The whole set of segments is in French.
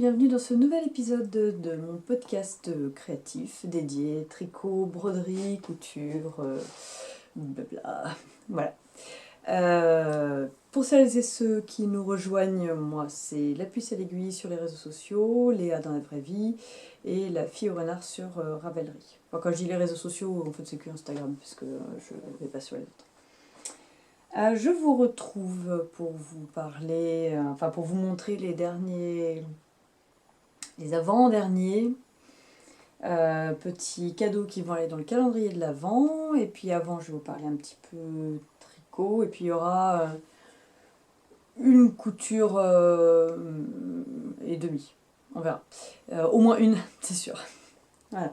bienvenue dans ce nouvel épisode de mon podcast créatif dédié tricot, broderie, couture, blabla. Voilà. Pour celles et ceux qui nous rejoignent, moi c'est la puce à l'aiguille sur les réseaux sociaux, Léa dans la vraie vie et la fille au renard sur Ravelry. Enfin, quand je dis les réseaux sociaux, en fait c'est que Instagram parce que je ne vais pas sur les autres. Je vous retrouve pour vous parler, pour vous montrer les avant-derniers petits cadeaux qui vont aller dans le calendrier de l'Avent. Et puis avant, je vais vous parler un petit peu tricot. Et puis il y aura une couture et demie. On verra. Au moins une, c'est sûr. Voilà.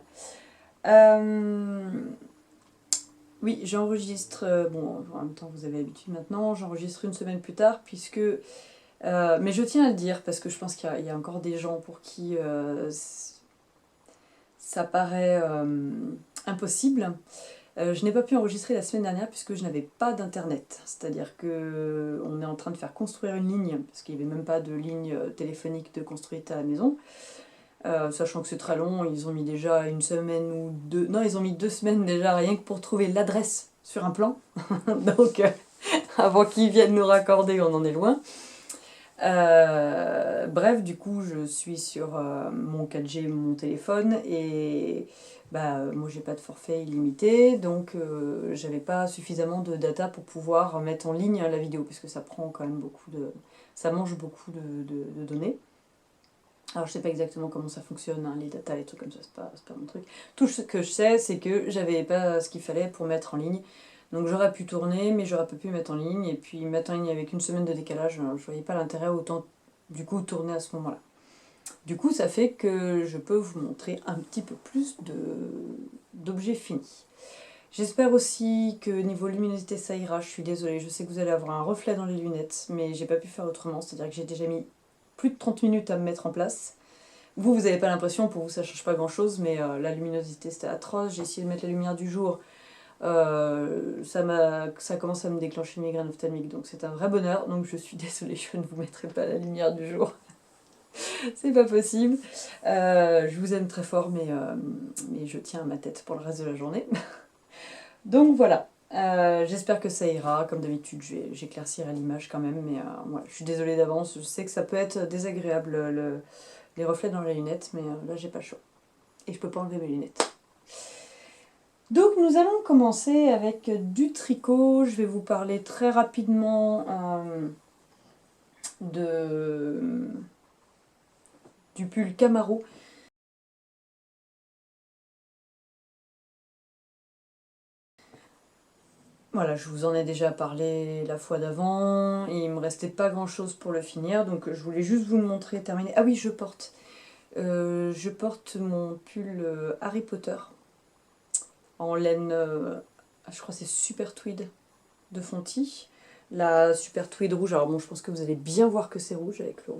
Oui, j'enregistre, bon, en même temps vous avez l'habitude maintenant, j'enregistre une semaine plus tard puisque... mais je tiens à le dire parce que je pense qu'il y a encore des gens pour qui ça paraît impossible. Je n'ai pas pu enregistrer la semaine dernière puisque je n'avais pas d'internet. C'est-à-dire qu'on est en train de faire construire une ligne, parce qu'il n'y avait même pas de ligne téléphonique de construite à la maison. Sachant que c'est très long, ils ont mis déjà une semaine ou deux... Non, ils ont mis 2 semaines déjà rien que pour trouver l'adresse sur un plan. Donc, avant qu'ils viennent nous raccorder, on en est loin. Bref, du coup, je suis sur mon 4G, mon téléphone, et moi j'ai pas de forfait illimité, donc j'avais pas suffisamment de data pour pouvoir mettre en ligne la vidéo, puisque ça prend quand même beaucoup de... ça mange beaucoup de données. Alors je sais pas exactement comment ça fonctionne, hein, les data, les trucs comme ça, c'est pas mon truc. Tout ce que je sais, c'est que j'avais pas ce qu'il fallait pour mettre en ligne. Donc j'aurais pu tourner, mais j'aurais pas pu mettre en ligne. Et puis mettre en ligne avec une semaine de décalage, je voyais pas l'intérêt autant du coup tourner à ce moment-là. Du coup, ça fait que je peux vous montrer un petit peu plus d'objets finis. J'espère aussi que niveau luminosité ça ira, je suis désolée, je sais que vous allez avoir un reflet dans les lunettes, mais j'ai pas pu faire autrement, c'est-à-dire que j'ai déjà mis plus de 30 minutes à me mettre en place. Vous n'avez pas l'impression, pour vous ça change pas grand-chose, mais la luminosité c'était atroce, j'ai essayé de mettre la lumière du jour, ça commence à me déclencher une migraine ophtalmique, donc c'est un vrai bonheur, donc je suis désolée, je ne vous mettrai pas la lumière du jour. C'est pas possible. Je vous aime très fort, mais je tiens à ma tête pour le reste de la journée. Donc voilà. J'espère que ça ira. Comme d'habitude, j'éclaircirai l'image quand même, mais voilà, je suis désolée d'avance. Je sais que ça peut être désagréable les reflets dans les lunettes, mais là j'ai pas le choix. Et je peux pas enlever mes lunettes. Donc nous allons commencer avec du tricot. Je vais vous parler très rapidement du pull Camaro. Voilà, je vous en ai déjà parlé la fois d'avant, il me restait pas grand chose pour le finir, donc je voulais juste vous le montrer terminé. Ah oui, je porte mon pull Harry Potter en laine, je crois que c'est Super Tweed de Fonty. La Super Tweed rouge, alors bon, je pense que vous allez bien voir que c'est rouge avec le...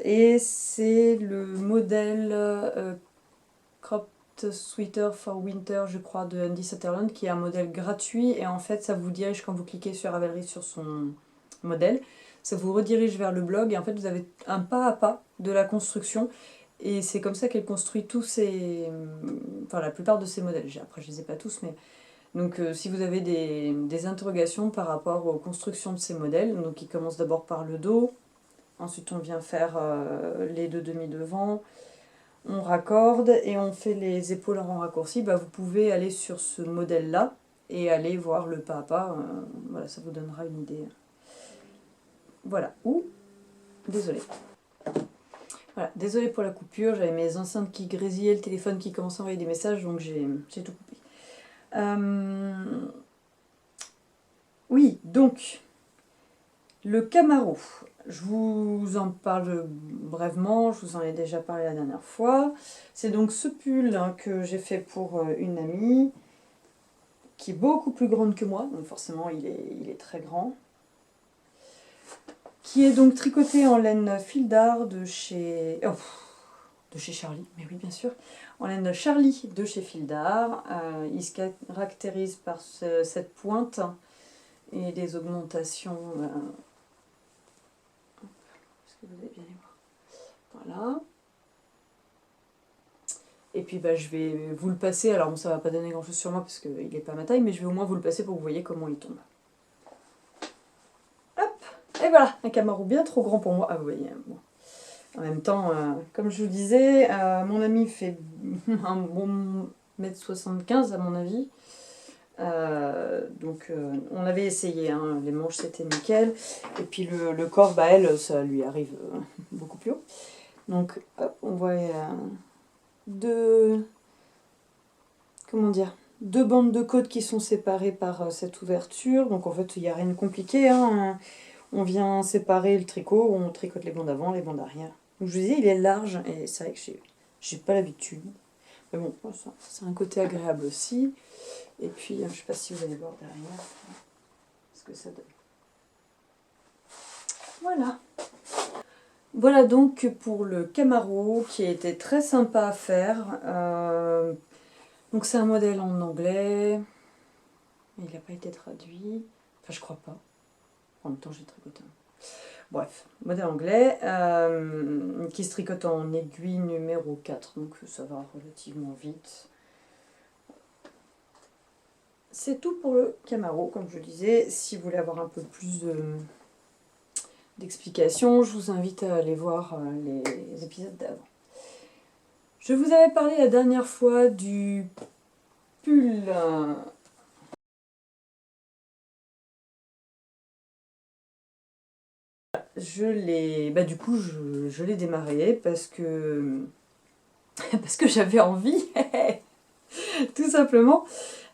et c'est le modèle Crop Sweater for Winter, je crois, de Andy Sutherland, qui est un modèle gratuit, et en fait ça vous dirige, quand vous cliquez sur Ravelry sur son modèle, ça vous redirige vers le blog, et en fait vous avez un pas à pas de la construction, et c'est comme ça qu'elle construit la plupart de ses modèles. Après je les ai pas tous, mais... Donc si vous avez des interrogations par rapport aux constructions de ces modèles, donc il commence d'abord par le dos, ensuite on vient faire les deux demi devant, on raccorde et on fait les épaules en raccourci, vous pouvez aller sur ce modèle-là et aller voir le pas à pas. Voilà, ça vous donnera une idée. Voilà. Désolé. Voilà, désolé pour la coupure, j'avais mes enceintes qui grésillaient, le téléphone qui commençait à envoyer des messages, donc j'ai tout coupé. Oui, donc, le Camaro. Je vous en parle brièvement, je vous en ai déjà parlé la dernière fois. C'est donc ce pull que j'ai fait pour une amie, qui est beaucoup plus grande que moi, donc forcément il est très grand. Qui est donc tricoté en laine fil d'art de chez Charlie, mais oui bien sûr, en laine Charlie de chez Fil d'Art. Il se caractérise par cette pointe et des augmentations que vous allez bien les voir. Voilà. Et puis bah, je vais vous le passer, alors bon, ça va pas donner grand chose sur moi parce qu'il n'est pas à ma taille, mais je vais au moins vous le passer pour que vous voyez comment il tombe. Hop. Et voilà, un Camaro bien trop grand pour moi. Ah vous voyez, bon. En même temps, comme je vous disais, mon ami fait un bon 1m75 à mon avis. Donc on avait essayé, hein, les manches c'était nickel. Et puis le corps, bah, elle, ça lui arrive beaucoup plus haut. Donc hop, on voit deux, comment dire, deux bandes de côte qui sont séparées par cette ouverture. Donc en fait il n'y a rien de compliqué, hein. On vient séparer le tricot, on tricote les bandes avant, les bandes arrière. Donc je vous disais, il est large et c'est vrai que j'ai pas l'habitude. Mais bon, c'est un côté agréable aussi. Et puis, je ne sais pas si vous allez voir derrière ce que ça donne. Voilà. Voilà donc pour le Camaro qui a été très sympa à faire. Donc c'est un modèle en anglais. Mais il n'a pas été traduit. Enfin, je crois pas. En même temps, j'ai tricoté. Bref, modèle anglais qui se tricote en aiguille numéro 4. Donc ça va relativement vite. C'est tout pour le Camaro, comme je disais. Si vous voulez avoir un peu plus d'explications, je vous invite à aller voir les épisodes d'avant. Je vous avais parlé la dernière fois du pull. Je l'ai, bah du coup, je l'ai démarré parce que j'avais envie, tout simplement.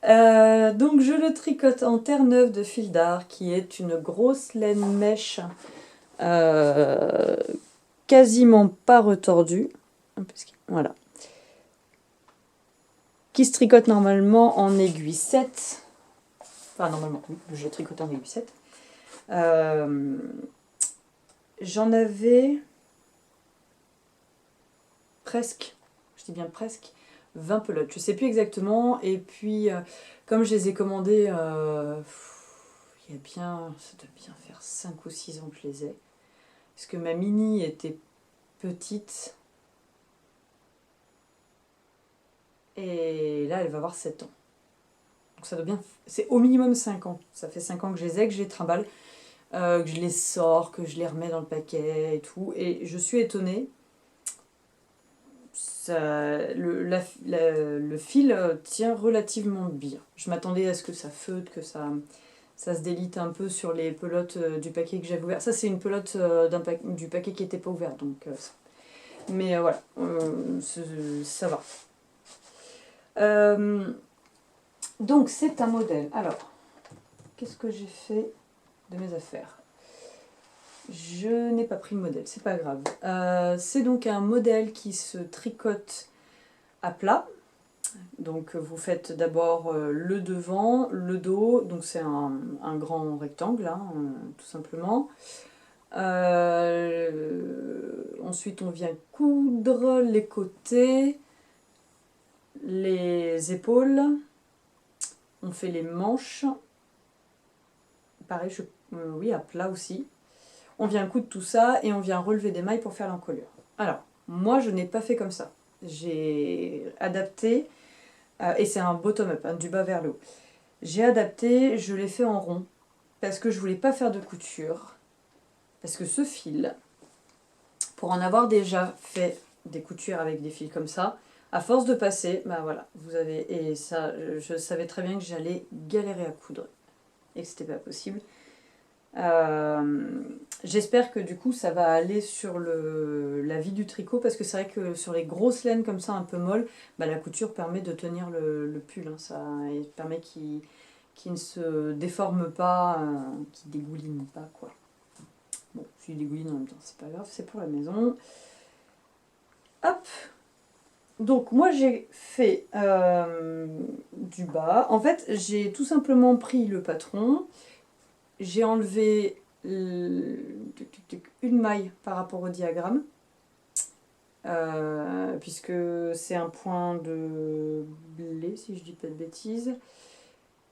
Donc je le tricote en Terre-Neuve de fil d'art, qui est une grosse laine mèche quasiment pas retordue. Voilà. Qui se tricote normalement en aiguille 7. Enfin, normalement, oui, je tricote en aiguille 7. J'en avais presque, je dis bien presque, 20 pelotes. Je ne sais plus exactement. Et puis, comme je les ai commandées, il y a bien, ça doit bien faire 5 ou 6 ans que je les ai. Parce que ma mini était petite. Et là, elle va avoir 7 ans. Donc ça doit bien, c'est au minimum 5 ans. Ça fait 5 ans que je les ai, que je les trimballe, que je les sors, que je les remets dans le paquet et tout. Et je suis étonnée. Le fil tient relativement bien. Je m'attendais à ce que ça feutre, que ça se délite un peu sur les pelotes du paquet que j'avais ouvert. Ça, c'est une pelote du paquet qui n'était pas ouvert. Donc, mais voilà, ça va. Donc, c'est un modèle. Alors, qu'est-ce que j'ai fait de mes affaires? Je n'ai pas pris le modèle, c'est pas grave. C'est donc un modèle qui se tricote à plat. Donc vous faites d'abord le devant, le dos, donc c'est un grand rectangle, hein, tout simplement. Ensuite on vient coudre les côtés, les épaules, on fait les manches, pareil, oui, à plat aussi. On vient coudre tout ça et on vient relever des mailles pour faire l'encolure. Alors, moi je n'ai pas fait comme ça. J'ai adapté, et c'est un bottom-up, hein, du bas vers le haut. J'ai adapté, je l'ai fait en rond, parce que je voulais pas faire de couture. Parce que ce fil, pour en avoir déjà fait des coutures avec des fils comme ça, à force de passer, bah voilà, vous avez, et ça, je savais très bien que j'allais galérer à coudre, et que c'était pas possible. J'espère que du coup ça va aller sur la vie du tricot, parce que c'est vrai que sur les grosses laines comme ça un peu molles, bah, la couture permet de tenir le pull, hein, ça permet qu'il ne se déforme pas, qu'il dégouline pas, quoi. Bon, je lui dégouline en même temps, c'est pas grave, c'est pour la maison. Hop. Donc moi j'ai fait du bas. En fait j'ai tout simplement pris le patron, j'ai enlevé une maille par rapport au diagramme, puisque c'est un point de blé si je dis pas de bêtises.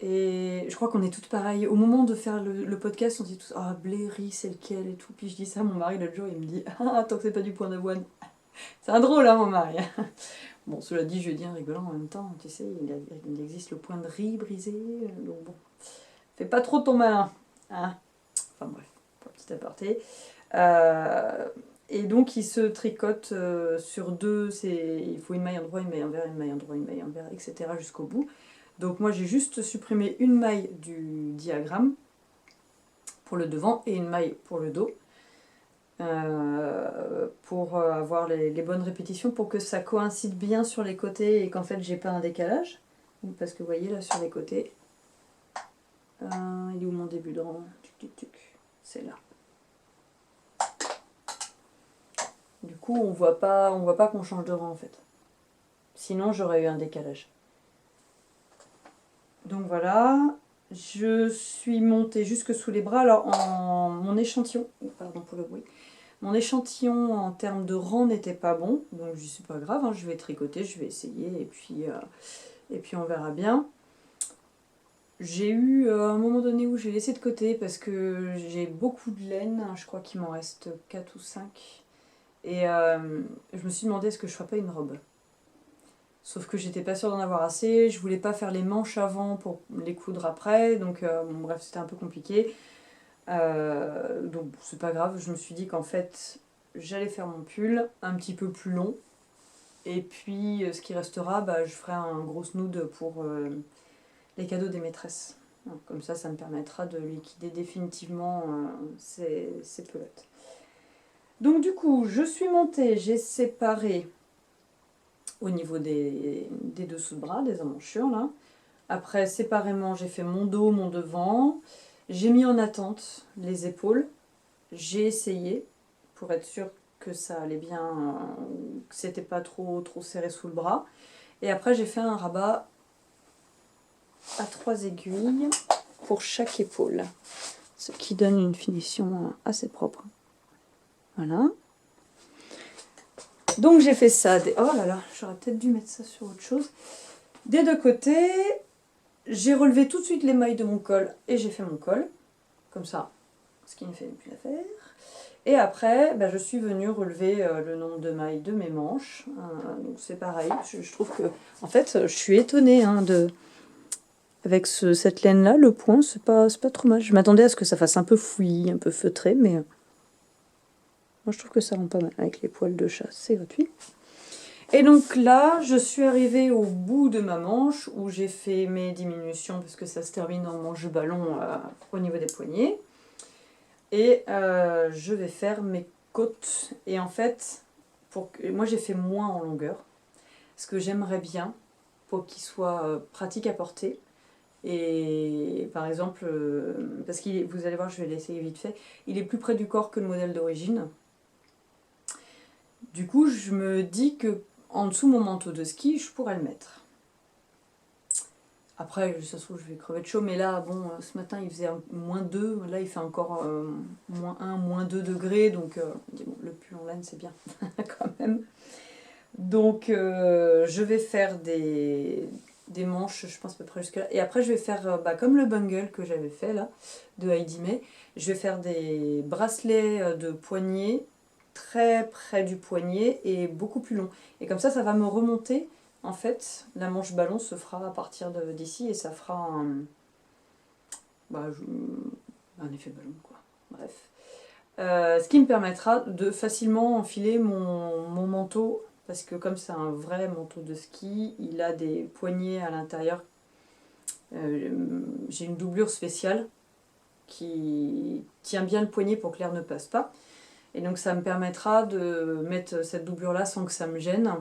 Et je crois qu'on est toutes pareilles. Au moment de faire le podcast, on dit tous ah, Blairy, c'est lequel et tout. Puis je dis ça à mon mari l'autre jour, il me dit ah, tant que c'est pas du point d'avoine. C'est un drôle, hein, mon mari. Bon, cela dit, je dis en rigolant en même temps, tu sais, il existe le point de riz brisé. Donc bon, fais pas trop ton malin. Hein. Enfin bref, pour un petit aparté. Et donc il se tricote sur deux, il faut une maille endroit, une maille envers, une maille endroit, une maille envers, etc. jusqu'au bout. Donc moi j'ai juste supprimé une maille du diagramme pour le devant et une maille pour le dos. Pour avoir les bonnes répétitions, pour que ça coïncide bien sur les côtés et qu'en fait j'ai pas un décalage. Parce que vous voyez là sur les côtés, il est où mon début de rang? C'est là. Du coup on voit pas qu'on change de rang en fait. Sinon j'aurais eu un décalage. Donc voilà, je suis montée jusque sous les bras. Alors mon échantillon, pardon pour le bruit, mon échantillon en termes de rang n'était pas bon, donc je dis c'est pas grave, hein, je vais tricoter, je vais essayer et puis on verra bien. J'ai eu un moment donné où j'ai laissé de côté parce que j'ai beaucoup de laine, je crois qu'il m'en reste 4 ou 5. Et je me suis demandé est-ce que je ferais pas une robe. Sauf que j'étais pas sûre d'en avoir assez, je voulais pas faire les manches avant pour les coudre après, donc bon, bref, c'était un peu compliqué. Donc c'est pas grave, je me suis dit qu'en fait j'allais faire mon pull un petit peu plus long, et puis ce qui restera, bah, je ferai un gros snood pour les cadeaux des maîtresses. Donc, comme ça me permettra de liquider définitivement ces pelotes. Donc du coup, je suis montée, j'ai séparé au niveau des dessous de bras, des emmanchures là. Après, séparément, j'ai fait mon dos, mon devant. J'ai mis en attente les épaules. J'ai essayé pour être sûre que ça allait bien, que c'était pas trop serré sous le bras. Et après, j'ai fait un rabat à 3 aiguilles pour chaque épaule, ce qui donne une finition assez propre. Voilà. Donc j'ai fait ça. Oh là là, j'aurais peut-être dû mettre ça sur autre chose. Des deux côtés, j'ai relevé tout de suite les mailles de mon col et j'ai fait mon col. Comme ça, ce qui ne fait plus l'affaire. Et après, je suis venue relever le nombre de mailles de mes manches. Donc c'est pareil. Je trouve que, en fait, je suis étonnée avec cette laine-là, le point, c'est pas trop mal. Je m'attendais à ce que ça fasse un peu fouillis, un peu feutré, mais moi je trouve que ça rend pas mal avec les poils de chat. C'est gratuit. Et donc là, je suis arrivée au bout de ma manche où j'ai fait mes diminutions parce que ça se termine en manche ballon au niveau des poignets. Et je vais faire mes côtes. Et en fait, moi j'ai fait moins en longueur. Ce que j'aimerais bien pour qu'il soit pratique à porter. Et par exemple, parce que vous allez voir, je vais l'essayer vite fait, il est plus près du corps que le modèle d'origine. Du coup, je me dis que en dessous mon manteau de ski, je pourrais le mettre. Après, ça se trouve, je vais crever de chaud, mais là, bon, ce matin, il faisait -2, là, il fait encore -1, -2 degrés, donc bon, le pull en laine, c'est bien, quand même. Donc, je vais faire des manches, je pense à peu près jusque là, et après, je vais faire, comme le bungle que j'avais fait, là, de Heidi May, je vais faire des bracelets de poignet, très près du poignet, et beaucoup plus long. Et comme ça va me remonter. En fait, la manche ballon se fera à partir d'ici et ça fera un effet ballon, quoi. Bref. Ce qui me permettra de facilement enfiler mon manteau, parce que comme c'est un vrai manteau de ski, il a des poignées à l'intérieur. J'ai une doublure spéciale qui tient bien le poignet pour que l'air ne passe pas. Et donc ça me permettra de mettre cette doublure-là sans que ça me gêne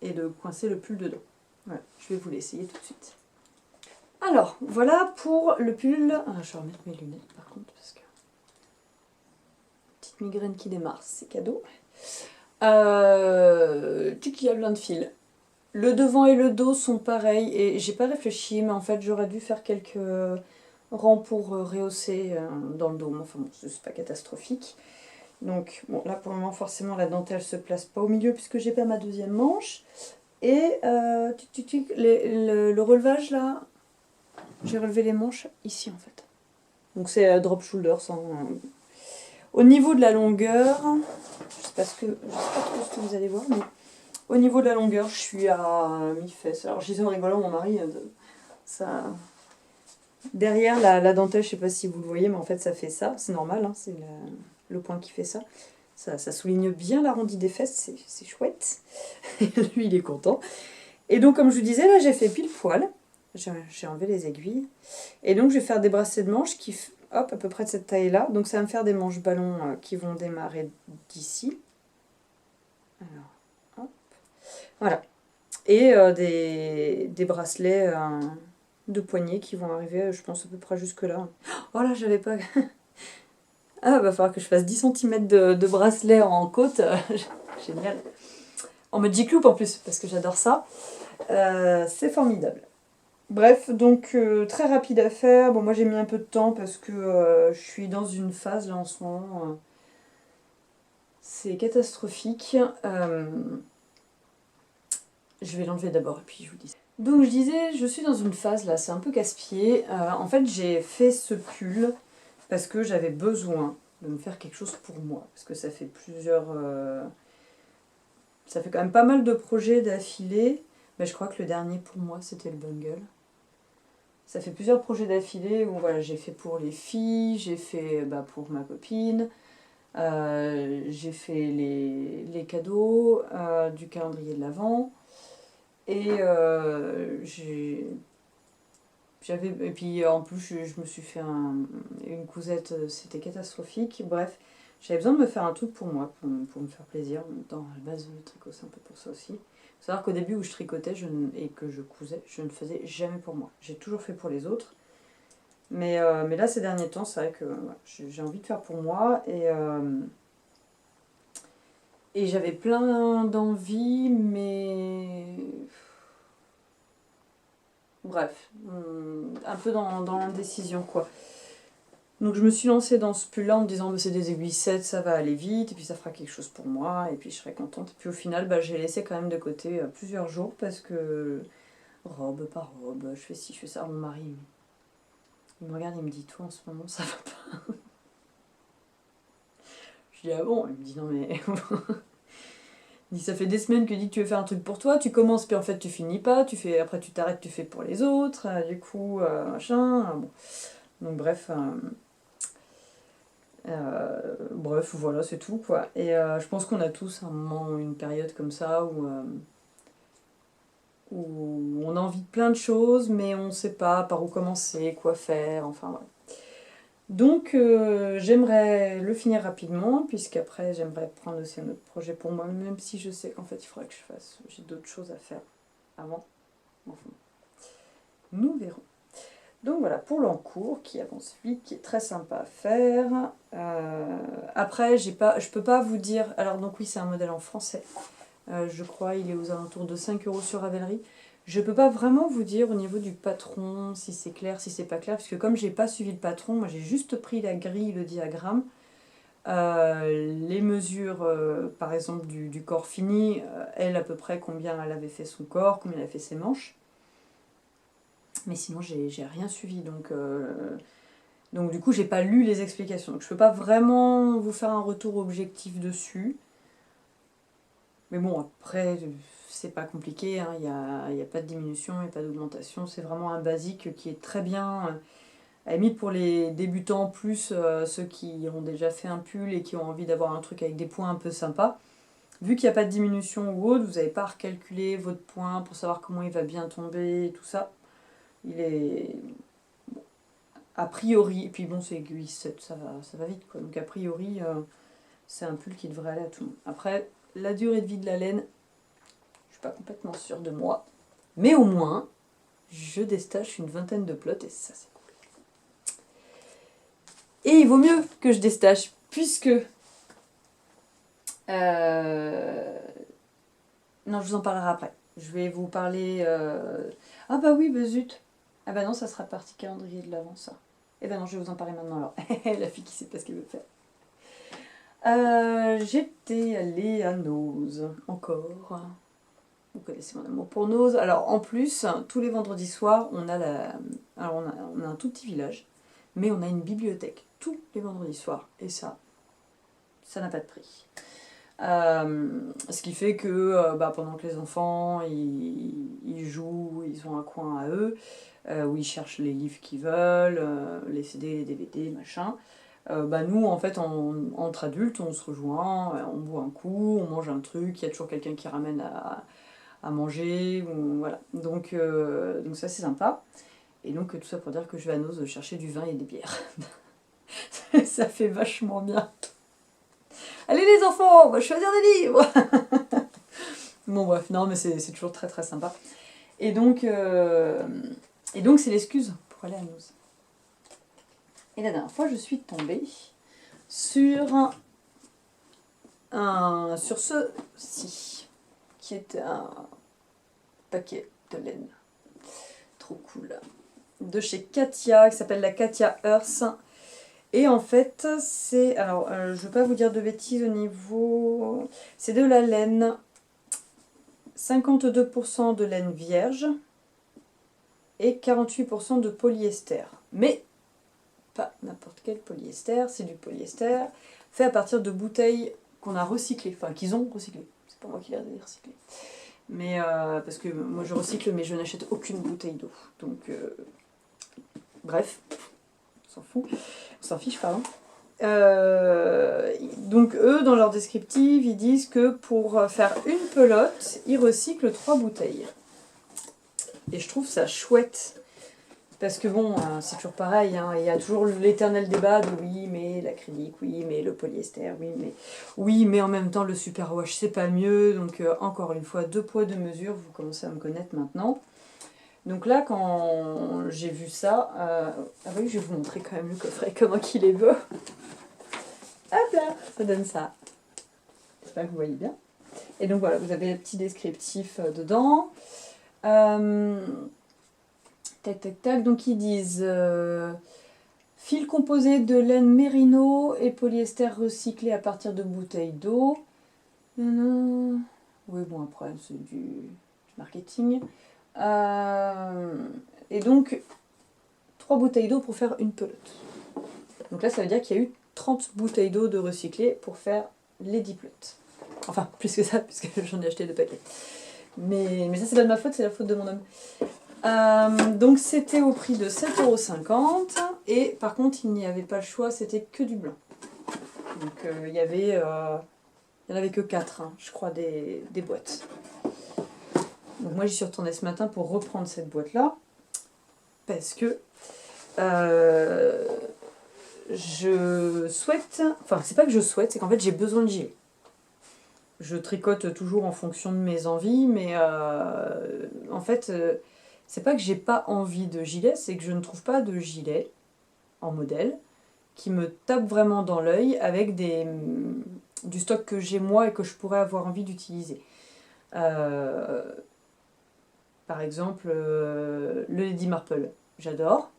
et de coincer le pull dedans. Voilà, je vais vous l'essayer tout de suite. Alors, voilà pour le pull. Je vais remettre mes lunettes par contre, parce que... Petite migraine qui démarre, c'est cadeau. Il y a plein de fils. Le devant et le dos sont pareils, et j'ai pas réfléchi, mais en fait j'aurais dû faire quelques rangs pour rehausser dans le dos. Enfin bon, c'est pas catastrophique. Donc, bon, là pour le moment, forcément, la dentelle se place pas au milieu puisque j'ai pas ma deuxième manche. Et le relevage là, j'ai relevé les manches ici en fait. Donc c'est drop shoulder sans... Au niveau de la longueur, je sais pas trop ce que vous allez voir, mais au niveau de la longueur, je suis à mi-fesse. Alors je disais en rigolant, mon mari, ça... Derrière la dentelle, je sais pas si vous le voyez, mais en fait ça fait ça, c'est normal, hein, c'est le point qui fait ça. Ça souligne bien l'arrondi des fesses, c'est chouette. Lui, il est content. Et donc, comme je vous disais, là, j'ai fait pile poil. J'ai enlevé les aiguilles. Et donc, je vais faire des bracelets de manches qui, hop, à peu près de cette taille-là. Donc, ça va me faire des manches ballons qui vont démarrer d'ici. Alors, hop. Voilà. Et des bracelets de poignets qui vont arriver, je pense, à peu près jusque-là. Oh là, j'avais pas... Ah, va falloir que je fasse 10 cm de bracelet en côte. Génial. En mode G-Cloop en plus, parce que j'adore ça. C'est formidable. Bref, donc très rapide à faire. Bon, moi j'ai mis un peu de temps parce que je suis dans une phase là en ce moment. C'est catastrophique. Je vais l'enlever d'abord et puis je vous dis. Donc je disais, je suis dans une phase là, c'est un peu casse-pied. En fait, j'ai fait ce pull parce que j'avais besoin de me faire quelque chose pour moi. Parce que ça fait ça fait quand même pas mal de projets d'affilée. Mais je crois que le dernier pour moi, c'était le bungle. Ça fait plusieurs projets d'affilée où voilà, j'ai fait pour les filles, j'ai fait pour ma copine, j'ai fait les cadeaux du calendrier de l'Avent. Et et puis en plus je me suis fait une cousette, c'était catastrophique. Bref, j'avais besoin de me faire un truc pour moi, pour me faire plaisir. Dans la base le tricot, c'est un peu pour ça aussi. Il faut savoir qu'au début où je tricotais et que je cousais, je ne faisais jamais pour moi. J'ai toujours fait pour les autres. Mais là, ces derniers temps, c'est vrai que j'ai envie de faire pour moi. Et j'avais plein d'envies, mais... Bref, un peu dans l'indécision, quoi. Donc je me suis lancée dans ce pull-là en me disant c'est des aiguilles 7, ça va aller vite, et puis ça fera quelque chose pour moi, et puis je serai contente. Et puis au final, j'ai laissé quand même de côté plusieurs jours, parce que robe par robe, je fais ci, je fais ça. Alors, mon mari, il me regarde, il me dit, toi en ce moment, ça va pas. Je dis, ah bon? Il me dit, non mais... Il dit, ça fait des semaines que tu dis que tu veux faire un truc pour toi, tu commences, puis en fait tu finis pas, après tu t'arrêtes, tu fais pour les autres, du coup, machin... Bon. Donc bref, voilà, c'est tout, quoi. Et je pense qu'on a tous un moment, une période comme ça, où on a envie de plein de choses, mais on ne sait pas par où commencer, quoi faire, enfin voilà. Donc j'aimerais le finir rapidement, puisqu'après j'aimerais prendre aussi un autre projet pour moi, même si je sais qu'en fait il faudrait que je fasse, j'ai d'autres choses à faire avant. Enfin, nous verrons. Donc voilà, pour l'encours qui avance vite, qui est très sympa à faire. Après, je peux pas vous dire... Alors donc oui, c'est un modèle en français. Je crois il est aux alentours de 5 € sur Ravelry. Je peux pas vraiment vous dire au niveau du patron si c'est clair, si c'est pas clair, parce que comme j'ai pas suivi le patron, moi j'ai juste pris la grille, le diagramme, les mesures par exemple du corps fini, elle à peu près combien elle avait fait son corps, combien elle a fait ses manches. Mais sinon j'ai rien suivi, donc du coup j'ai pas lu les explications. Donc je peux pas vraiment vous faire un retour objectif dessus. Mais bon, après, c'est pas compliqué, hein. Y a pas de diminution, il n'y a pas d'augmentation. C'est vraiment un basique qui est très bien. À la limite pour les débutants, plus ceux qui ont déjà fait un pull et qui ont envie d'avoir un truc avec des points un peu sympas. Vu qu'il n'y a pas de diminution ou autre, vous n'avez pas à recalculer votre point pour savoir comment il va bien tomber et tout ça. Il est... Bon, a priori, et puis bon, c'est aiguille 7, ça va vite, quoi. Donc a priori, c'est un pull qui devrait aller à tout le monde. Après, la durée de vie de la laine, je suis pas complètement sûre de moi. Mais au moins, je déstache une vingtaine de plots et ça c'est cool. Et il vaut mieux que je déstache, puisque... Non, je vous en parlerai après. Je vais vous parler... Ah bah oui, bah zut. Ah bah non, ça sera partie calendrier de l'Avent, ça. Eh ben non, je vais vous en parler maintenant alors. La fille qui sait pas ce qu'elle veut faire. J'étais allée à Nose, encore. Vous connaissez mon amour pour Nose. Alors en plus, tous les vendredis soirs, Alors, on a un tout petit village, mais on a une bibliothèque tous les vendredis soirs. Et ça n'a pas de prix. Ce qui fait que pendant que les enfants ils jouent, ils ont un coin à eux, où ils cherchent les livres qu'ils veulent, les CD, les DVD, machin. Nous, en fait, entre adultes, on se rejoint, on boit un coup, on mange un truc, il y a toujours quelqu'un qui ramène à manger, voilà. Donc ça, c'est sympa. Et donc, tout ça pour dire que je vais à Nose chercher du vin et des bières. Ça fait vachement bien. Allez les enfants, on va choisir des livres. Bon bref, non mais c'est toujours très très sympa. Et donc c'est l'excuse pour aller à Nose. Et la dernière fois, je suis tombée sur sur ceci, qui est un paquet de laine. Trop cool. De chez Katia, qui s'appelle la Katia Earth. Et en fait, c'est... Alors, je ne veux pas vous dire de bêtises au niveau... C'est de la laine, 52% de laine vierge et 48% de polyester. Mais pas n'importe quel polyester, c'est du polyester fait à partir de bouteilles qu'on a recyclées, enfin qu'ils ont recyclées. C'est pas moi qui les ai recyclées. Mais parce que moi je recycle, mais je n'achète aucune bouteille d'eau. Donc, bref, on s'en fout. On s'en fiche, pardon. Donc eux, dans leur descriptif, ils disent que pour faire une pelote, ils recyclent 3 bouteilles. Et je trouve ça chouette. Parce que bon, c'est toujours pareil, hein, il y a toujours l'éternel débat de oui, mais l'acrylique, oui, mais le polyester, oui, mais en même temps le superwash c'est pas mieux. Donc encore une fois, 2 poids 2 mesures, vous commencez à me connaître maintenant. Donc là, quand j'ai vu ça, ah oui, je vais vous montrer quand même le coffret, comment qu'il est beau. Hop là, ça donne ça. J'espère que vous voyez bien. Et donc voilà, vous avez le petit descriptif dedans. Tac, tac, tac. Donc ils disent fil composé de laine mérino et polyester recyclé à partir de bouteilles d'eau. Oui, bon, après, c'est du marketing. Et donc, 3 bouteilles d'eau pour faire une pelote. Donc là, ça veut dire qu'il y a eu 30 bouteilles d'eau de recyclé pour faire les 10 pelotes. Enfin, plus que ça, puisque j'en ai acheté 2 paquets. Mais ça, c'est pas de ma faute, c'est la faute de mon homme. Donc c'était au prix de 7,50 €. Et par contre, il n'y avait pas le choix, c'était que du blanc. Donc il n'y en avait que 4, hein, je crois, des boîtes. Donc moi, j'y suis retournée ce matin pour reprendre cette boîte-là. Parce que je souhaite... Enfin, c'est pas que je souhaite, c'est qu'en fait, j'ai besoin de gilet. Je tricote toujours en fonction de mes envies, mais en fait... c'est pas que j'ai pas envie de gilet, c'est que je ne trouve pas de gilet en modèle qui me tape vraiment dans l'œil avec du stock que j'ai moi et que je pourrais avoir envie d'utiliser. Par exemple, le Lady Marple, j'adore,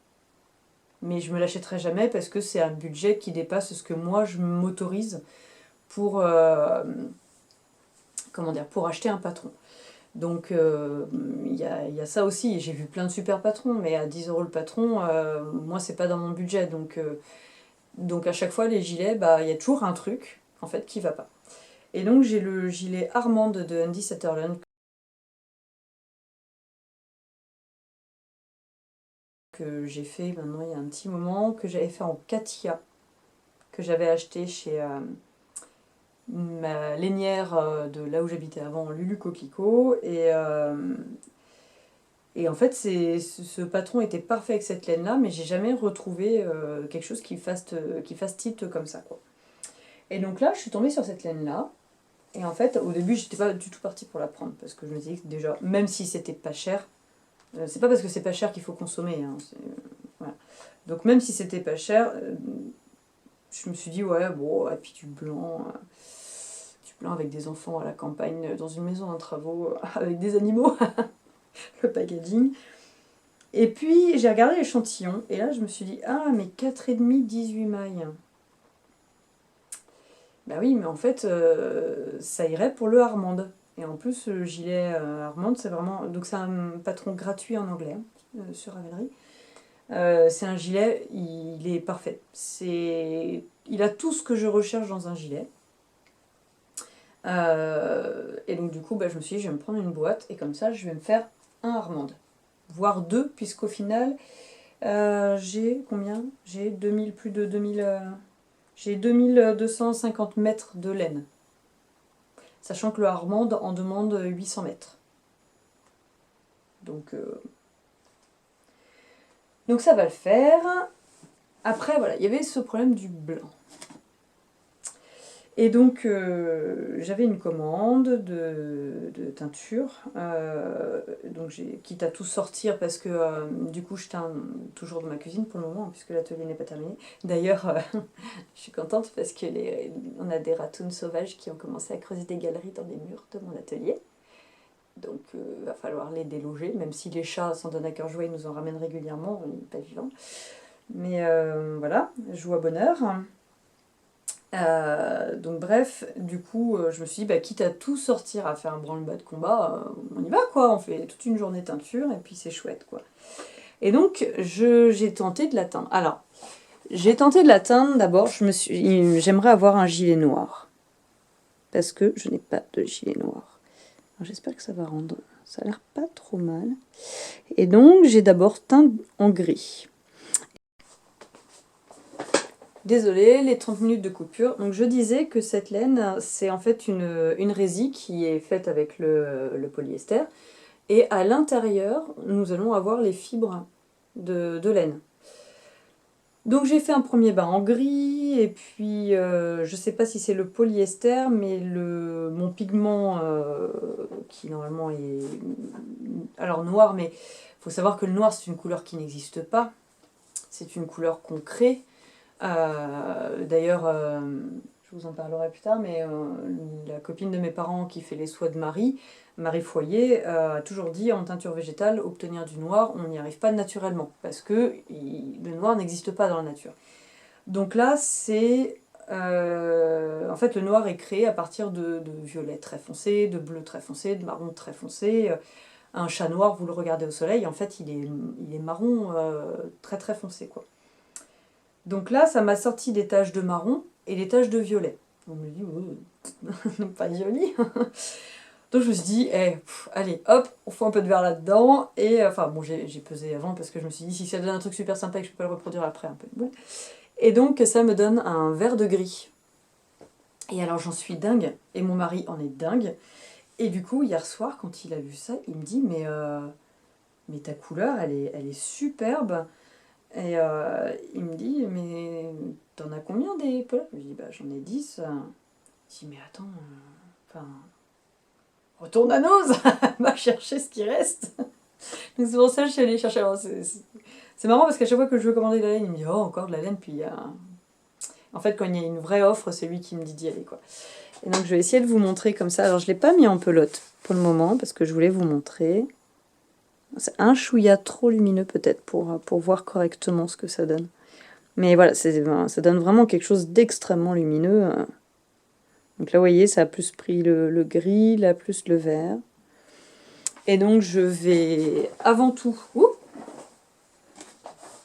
mais je me l'achèterai jamais parce que c'est un budget qui dépasse ce que moi je m'autorise pour pour acheter un patron. Donc il y a ça aussi, j'ai vu plein de super patrons, mais à 10 € le patron, moi c'est pas dans mon budget. Donc à chaque fois les gilets, il y a toujours un truc en fait qui va pas. Et donc j'ai le gilet Armand de Andy Sutherland que j'ai fait maintenant il y a un petit moment, que j'avais fait en Katia, que j'avais acheté chez ma lainière de là où j'habitais avant, Lulu Coquelicot. Et en fait, ce patron était parfait avec cette laine-là, mais j'ai jamais retrouvé quelque chose qui fasse tilt comme ça, quoi. Et donc là, je suis tombée sur cette laine-là. Et en fait, au début, j'étais pas du tout partie pour la prendre, parce que je me disais que déjà, même si c'était pas cher, c'est pas parce que c'est pas cher qu'il faut consommer, hein, voilà. Donc même si c'était pas cher, je me suis dit, ouais, bon, et puis du blanc avec des enfants à la campagne, dans une maison en travaux, avec des animaux, le packaging. Et puis j'ai regardé l'échantillon, et là je me suis dit, ah mais 4,5, 18 mailles. Bah oui, mais en fait, ça irait pour le Armande. Et en plus, le gilet Armand, c'est vraiment... Donc c'est un patron gratuit en anglais sur Ravelry. C'est un gilet, il est parfait. Il a tout ce que je recherche dans un gilet. Et donc du coup, je me suis dit, je vais me prendre une boîte et comme ça, je vais me faire un Armand. Voire deux, puisqu'au final, j'ai combien? J'ai 2000, plus de 2000... j'ai 2250 mètres de laine. Sachant que le Armand en demande 800 mètres. Donc ça va le faire. Après, voilà, il y avait ce problème du blanc. Et donc, j'avais une commande de teinture. Donc, quitte à tout sortir, parce que du coup, je teins toujours dans ma cuisine pour le moment, puisque l'atelier n'est pas terminé. D'ailleurs, je suis contente parce que on a des ratounes sauvages qui ont commencé à creuser des galeries dans les murs de mon atelier. Donc, il va falloir les déloger, même si les chats s'en donnent à cœur joie, ils nous en ramènent régulièrement, on n'est pas vivants. Mais voilà, joue à bonheur. Donc bref, du coup, je me suis dit, quitte à tout sortir, à faire un branle-bas de combat, on y va quoi, on fait toute une journée teinture, et puis c'est chouette quoi. Et donc, j'ai tenté de la teindre. Alors, j'ai tenté de la teindre, d'abord, j'aimerais avoir un gilet noir. Parce que je n'ai pas de gilet noir. J'espère que ça va rendre, ça a l'air pas trop mal. Et donc, j'ai d'abord teint en gris. Désolée, les 30 minutes de coupure. Donc je disais que cette laine, c'est en fait une résille qui est faite avec le polyester. Et à l'intérieur, nous allons avoir les fibres de laine. Donc j'ai fait un premier bain en gris, et puis je sais pas si c'est le polyester, mais mon pigment qui normalement est alors noir, mais il faut savoir que le noir c'est une couleur qui n'existe pas. C'est une couleur qu'on crée. D'ailleurs, je vous en parlerai plus tard, mais la copine de mes parents qui fait les soies de Marie Foyer, a toujours dit en teinture végétale, obtenir du noir, on n'y arrive pas naturellement, parce que le noir n'existe pas dans la nature. Donc là, en fait, le noir est créé à partir de violet très foncé, de bleu très foncé, de marron très foncé. Un chat noir, vous le regardez au soleil, en fait, il est marron très très foncé, quoi. Donc là, ça m'a sorti des taches de marron et des taches de violet. On me dit, oh, pas joli. Donc je me suis dit, allez, hop, on fout un peu de verre là-dedans. Et enfin, bon, j'ai pesé avant parce que je me suis dit, si ça donne un truc super sympa et que je peux le reproduire après, un peu de boule. Et donc ça me donne un vert de gris. Et alors j'en suis dingue, et mon mari en est dingue. Et du coup, hier soir, quand il a vu ça, il me dit, mais ta couleur, elle est superbe. Et il me dit, mais t'en as combien des pelotes? Je lui dis, j'en ai 10. Il dit, mais attends, retourne à Nose, va chercher ce qui reste. Donc c'est pour ça que je suis allée chercher. Alors, c'est marrant parce qu'à chaque fois que je veux commander de la laine, il me dit, oh, encore de la laine. Puis en fait, quand il y a une vraie offre, c'est lui qui me dit d'y aller, quoi. Et donc je vais essayer de vous montrer comme ça. Alors je ne l'ai pas mis en pelote pour le moment parce que je voulais vous montrer. C'est un chouïa trop lumineux peut-être pour voir correctement ce que ça donne. Mais voilà, ça donne vraiment quelque chose d'extrêmement lumineux. Donc là, vous voyez, ça a plus pris le gris, là, plus le vert. Et donc, je vais avant tout...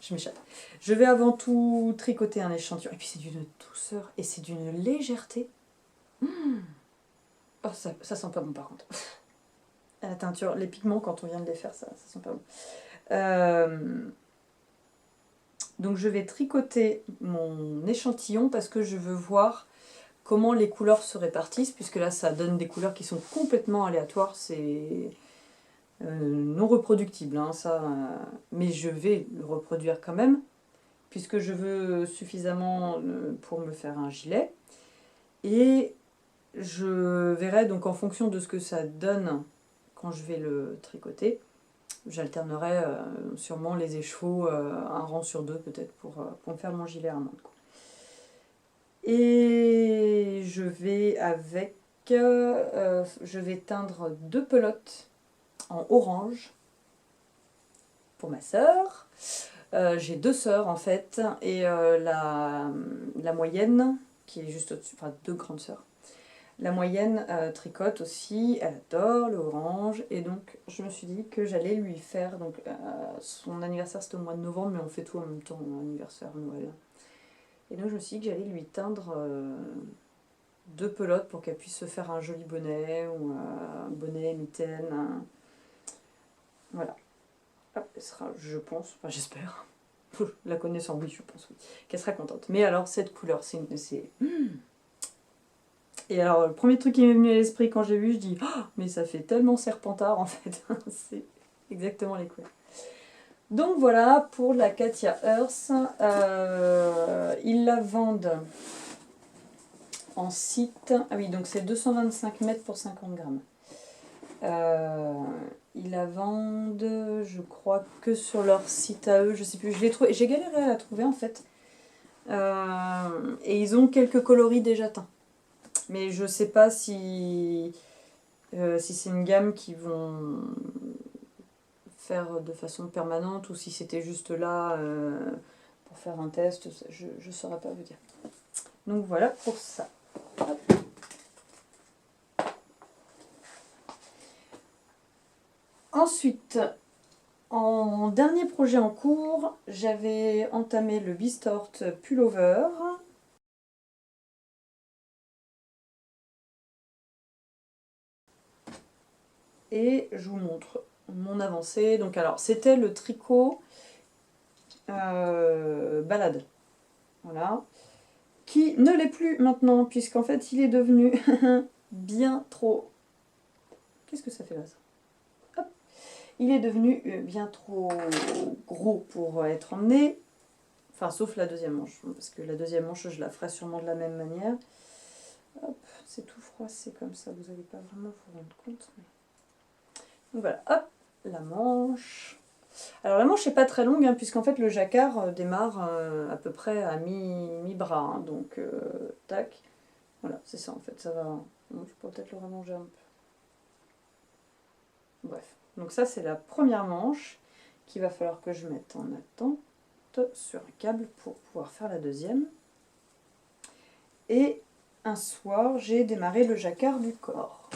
je m'échappe. Je vais avant tout tricoter un échantillon. Et puis, c'est d'une douceur et c'est d'une légèreté. Oh, ça sent pas bon, par contre. La teinture, les pigments, quand on vient de les faire, ça sent pas bon. Donc, je vais tricoter mon échantillon parce que je veux voir comment les couleurs se répartissent, puisque là ça donne des couleurs qui sont complètement aléatoires, c'est non reproductible, hein, ça, mais je vais le reproduire quand même, puisque je veux suffisamment pour me faire un gilet, et je verrai donc en fonction de ce que ça donne quand je vais le tricoter, j'alternerai sûrement les écheveaux, un rang sur deux peut-être pour me faire mon gilet Armand. Et je vais je vais teindre 2 pelotes en orange pour ma sœur. J'ai 2 sœurs en fait, et la moyenne qui est juste au-dessus, enfin 2 grandes sœurs. La moyenne tricote aussi, elle adore le orange. Et donc je me suis dit que j'allais lui faire, donc son anniversaire c'était au mois de novembre, mais on fait tout en même temps, anniversaire, Noël. Et donc je me suis dit que j'allais lui teindre 2 pelotes pour qu'elle puisse se faire un joli bonnet, ou un bonnet, mitaine. Voilà. Hop, elle sera, je pense, enfin j'espère, la connaissant, oui, je pense, oui, qu'elle sera contente. Mais alors, cette couleur, c'est... Et alors, le premier truc qui m'est venu à l'esprit quand j'ai vu, je dis, oh, mais ça fait tellement Serpentard, en fait. C'est exactement les couleurs. Donc voilà, pour la Katia Earth, ils la vendent en site. Ah oui, donc c'est 225 mètres pour 50 grammes. Ils la vendent, je crois, que sur leur site à eux, je sais plus. J'ai galéré à la trouver en fait. Et ils ont quelques coloris déjà teints. Mais je sais pas si c'est une gamme qu'ils vont faire de façon permanente ou si c'était juste là pour faire un test. Je ne saurais pas vous dire. Donc voilà pour ça. Hop. Ensuite, en dernier projet en cours, j'avais entamé le Bistort Pullover. Et je vous montre mon avancée. Donc alors, c'était le tricot balade. Voilà. Qui ne l'est plus maintenant, puisqu'en fait, il est devenu bien trop... Qu'est-ce que ça fait là, ça? Hop. Il est devenu bien trop gros pour être emmené. Enfin, sauf la deuxième manche, parce que la deuxième manche, je la ferai sûrement de la même manière. Hop, c'est tout froid, c'est comme ça, vous n'allez pas vraiment vous rendre compte. Mais... Donc voilà, hop, la manche. Alors la manche n'est pas très longue, hein, puisqu'en fait le jacquard démarre à peu près à mi-bras. Hein, donc, tac. Voilà, c'est ça en fait, ça va... Bon, je pourrais peut-être le rallonger un peu. Bref, donc ça c'est la première manche qu'il va falloir que je mette en attente sur un câble pour pouvoir faire la deuxième. Et un soir, j'ai démarré le jacquard du corps.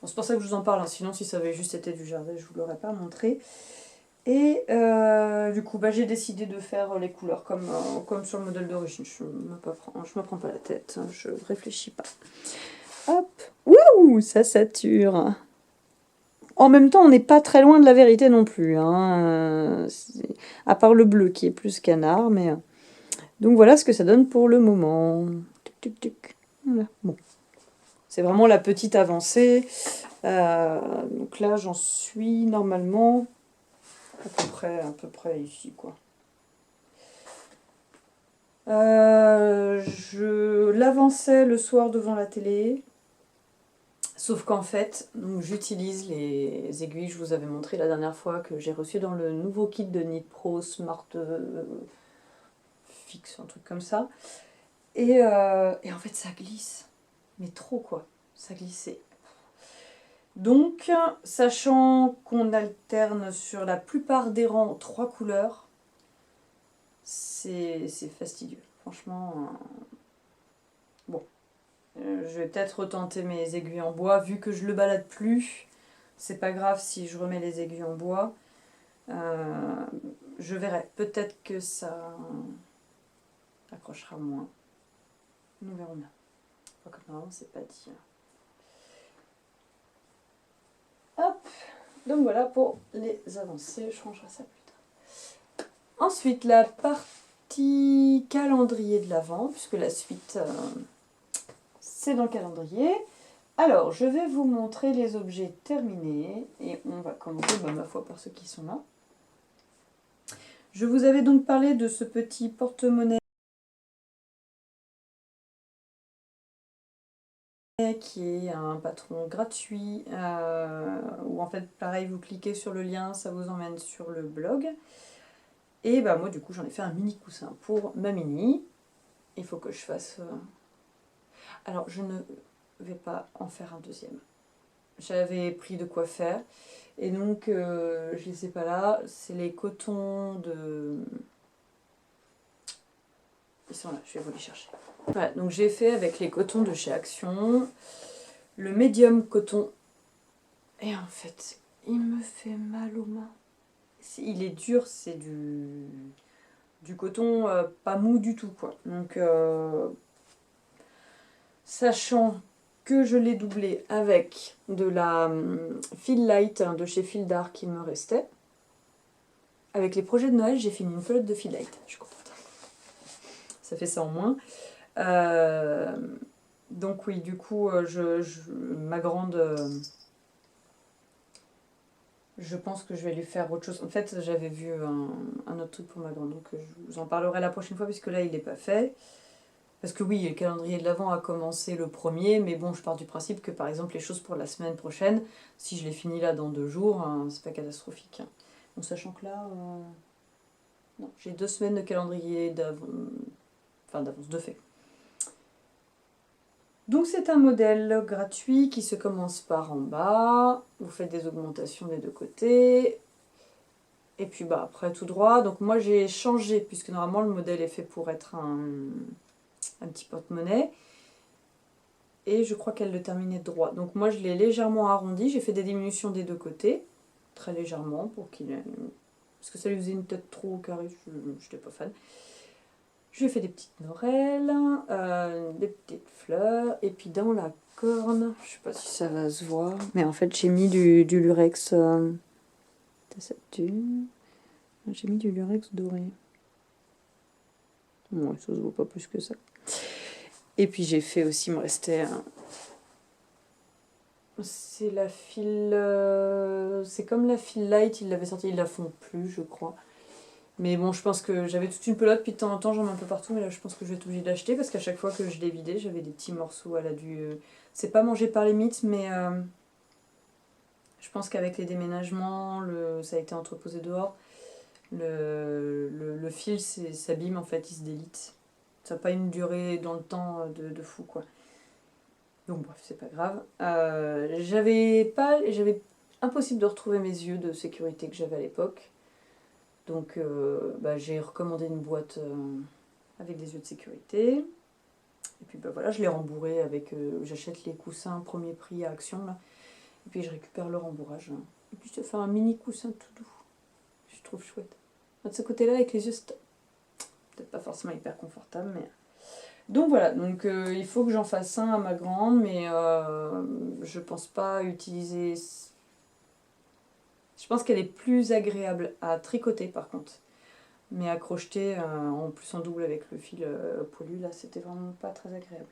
Bon, c'est pour ça que je vous en parle, hein, sinon si ça avait juste été du jardin, je ne vous l'aurais pas montré. Et du coup, j'ai décidé de faire les couleurs comme sur le modèle d'origine. Je ne me prends pas la tête, hein, je ne réfléchis pas. Hop, wouh, ça sature. En même temps, on n'est pas très loin de la vérité non plus, hein, à part le bleu qui est plus canard. Mais donc voilà ce que ça donne pour le moment. Tuc, tuc, tuc. Voilà. Bon. C'est vraiment la petite avancée. Donc là, j'en suis normalement à peu près ici, quoi. Je l'avançais le soir devant la télé. Sauf qu'en fait, j'utilise les aiguilles que je vous avais montré la dernière fois, que j'ai reçu dans le nouveau kit de Knit Pro Smart Fix, un truc comme ça. Et en fait, ça glisse. Mais trop, quoi. Ça glissait. Donc, sachant qu'on alterne sur la plupart des rangs 3 couleurs, c'est fastidieux. Franchement, bon. Je vais peut-être retenter mes aiguilles en bois, vu que je le balade plus. C'est pas grave si je remets les aiguilles en bois. Je verrai. Peut-être que ça accrochera moins. Nous verrons bien. Comme normalement, c'est pas dit. Hop. Donc voilà pour les avancées. Je rangerai ça plus tard. Ensuite, la partie calendrier de l'Avent, puisque la suite, c'est dans le calendrier. Alors, je vais vous montrer les objets terminés. Et on va commencer, ma foi, par ceux qui sont là. Je vous avais donc parlé de ce petit porte-monnaie qui est un patron gratuit, où en fait, pareil, vous cliquez sur le lien, ça vous emmène sur le blog. Et moi, du coup, j'en ai fait un mini coussin pour ma mini. Il faut que je fasse... Alors, je ne vais pas en faire un deuxième. J'avais pris de quoi faire. Et donc, je les ai pas là. C'est les cotons de... Ils sont là, je vais vous les chercher. Voilà, donc j'ai fait avec les cotons de chez Action, le médium coton. Et en fait, il me fait mal aux mains. Il est dur, c'est du coton pas mou du tout, quoi. Donc, sachant que je l'ai doublé avec de la Feel Light de chez Feel Dark qui me restait. Avec les projets de Noël, j'ai fini une pelote de Feel Light. Je suis contente. Ça fait ça en moins. Donc oui, du coup, ma grande... je pense que je vais lui faire autre chose. En fait, j'avais vu un autre truc pour ma grande, donc je vous en parlerai la prochaine fois, puisque là, il n'est pas fait. Parce que oui, le calendrier de l'Avent a commencé le 1er, mais bon, je pars du principe que par exemple les choses pour la semaine prochaine, si je les finis là dans 2 jours, hein, c'est pas catastrophique. Hein. Bon, sachant que là, non, j'ai 2 semaines de calendrier d'avance de fait. Donc c'est un modèle gratuit qui se commence par en bas, vous faites des augmentations des deux côtés, et puis bah après tout droit. Donc moi j'ai changé, puisque normalement le modèle est fait pour être un petit porte-monnaie. Et je crois qu'elle le terminait droit. Donc moi je l'ai légèrement arrondi, j'ai fait des diminutions des deux côtés, très légèrement, pour qu'il ait... parce que ça lui faisait une tête trop carrée, je n'étais pas fan. Je lui ai fait des petites norelles, des petites fleurs, et puis dans la corne, je sais pas si ça va se voir, mais en fait j'ai mis du lurex, j'ai mis du lurex doré. Ouais, ça se voit pas plus que ça. Et puis j'ai fait aussi, il me restait c'est la file... c'est comme la file light, ils l'avaient sorti, ils la font plus, je crois. Mais bon, je pense que j'avais toute une pelote, puis de temps en temps j'en mets un peu partout, mais là je pense que je vais être obligée de l'acheter, parce qu'à chaque fois que je l'ai vidé, j'avais des petits morceaux, elle a dû... c'est pas mangé par les mites, mais je pense qu'avec les déménagements, ça a été entreposé dehors, le fil s'abîme en fait, il se délite. Ça n'a pas une durée dans le temps de fou, quoi. Donc bref, c'est pas grave. J'avais impossible de retrouver mes yeux de sécurité que j'avais à l'époque. Donc j'ai recommandé une boîte avec des yeux de sécurité. Et puis voilà, je l'ai rembourré avec... j'achète les coussins premier prix à Action, là. Et puis je récupère le rembourrage. Hein. Et puis je te fais un mini coussin tout doux. Je trouve chouette. De ce côté-là, avec les yeux, c'est peut-être pas forcément hyper confortable, mais... Donc voilà, donc il faut que j'en fasse un à ma grande, mais je pense pas utiliser... Je pense qu'elle est plus agréable à tricoter par contre. Mais à crocheter, en plus en double avec le fil poilu, là, c'était vraiment pas très agréable.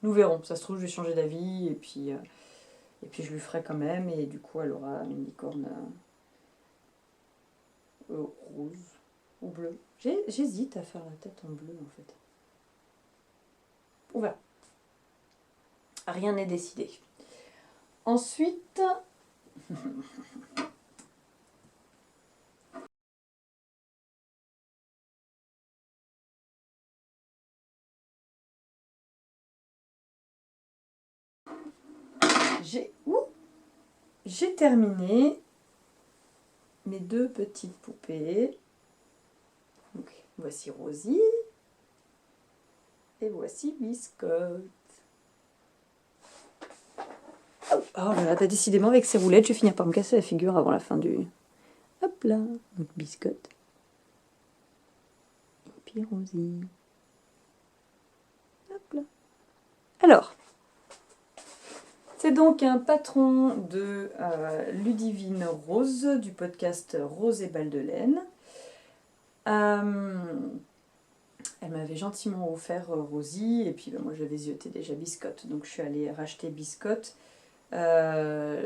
Nous verrons, ça se trouve, je vais changer d'avis, et puis je lui ferai quand même, et du coup, elle aura une licorne rose ou bleu. J'hésite à faire la tête en bleu, en fait. On verra. Rien n'est décidé. Ensuite... j'ai terminé mes 2 petites poupées. Donc, voici Rosie et voici Biscotte. Oh là là, bah décidément avec ces roulettes, je vais finir par me casser la figure avant la fin du... Hop là, donc Biscotte. Et puis Rosie. Hop là. Alors, c'est donc un patron de Ludivine Rose, du podcast Rose et Balles de laine. Elle m'avait gentiment offert Rosie, et puis moi j'avais zioté déjà Biscotte, donc je suis allée racheter Biscotte. Je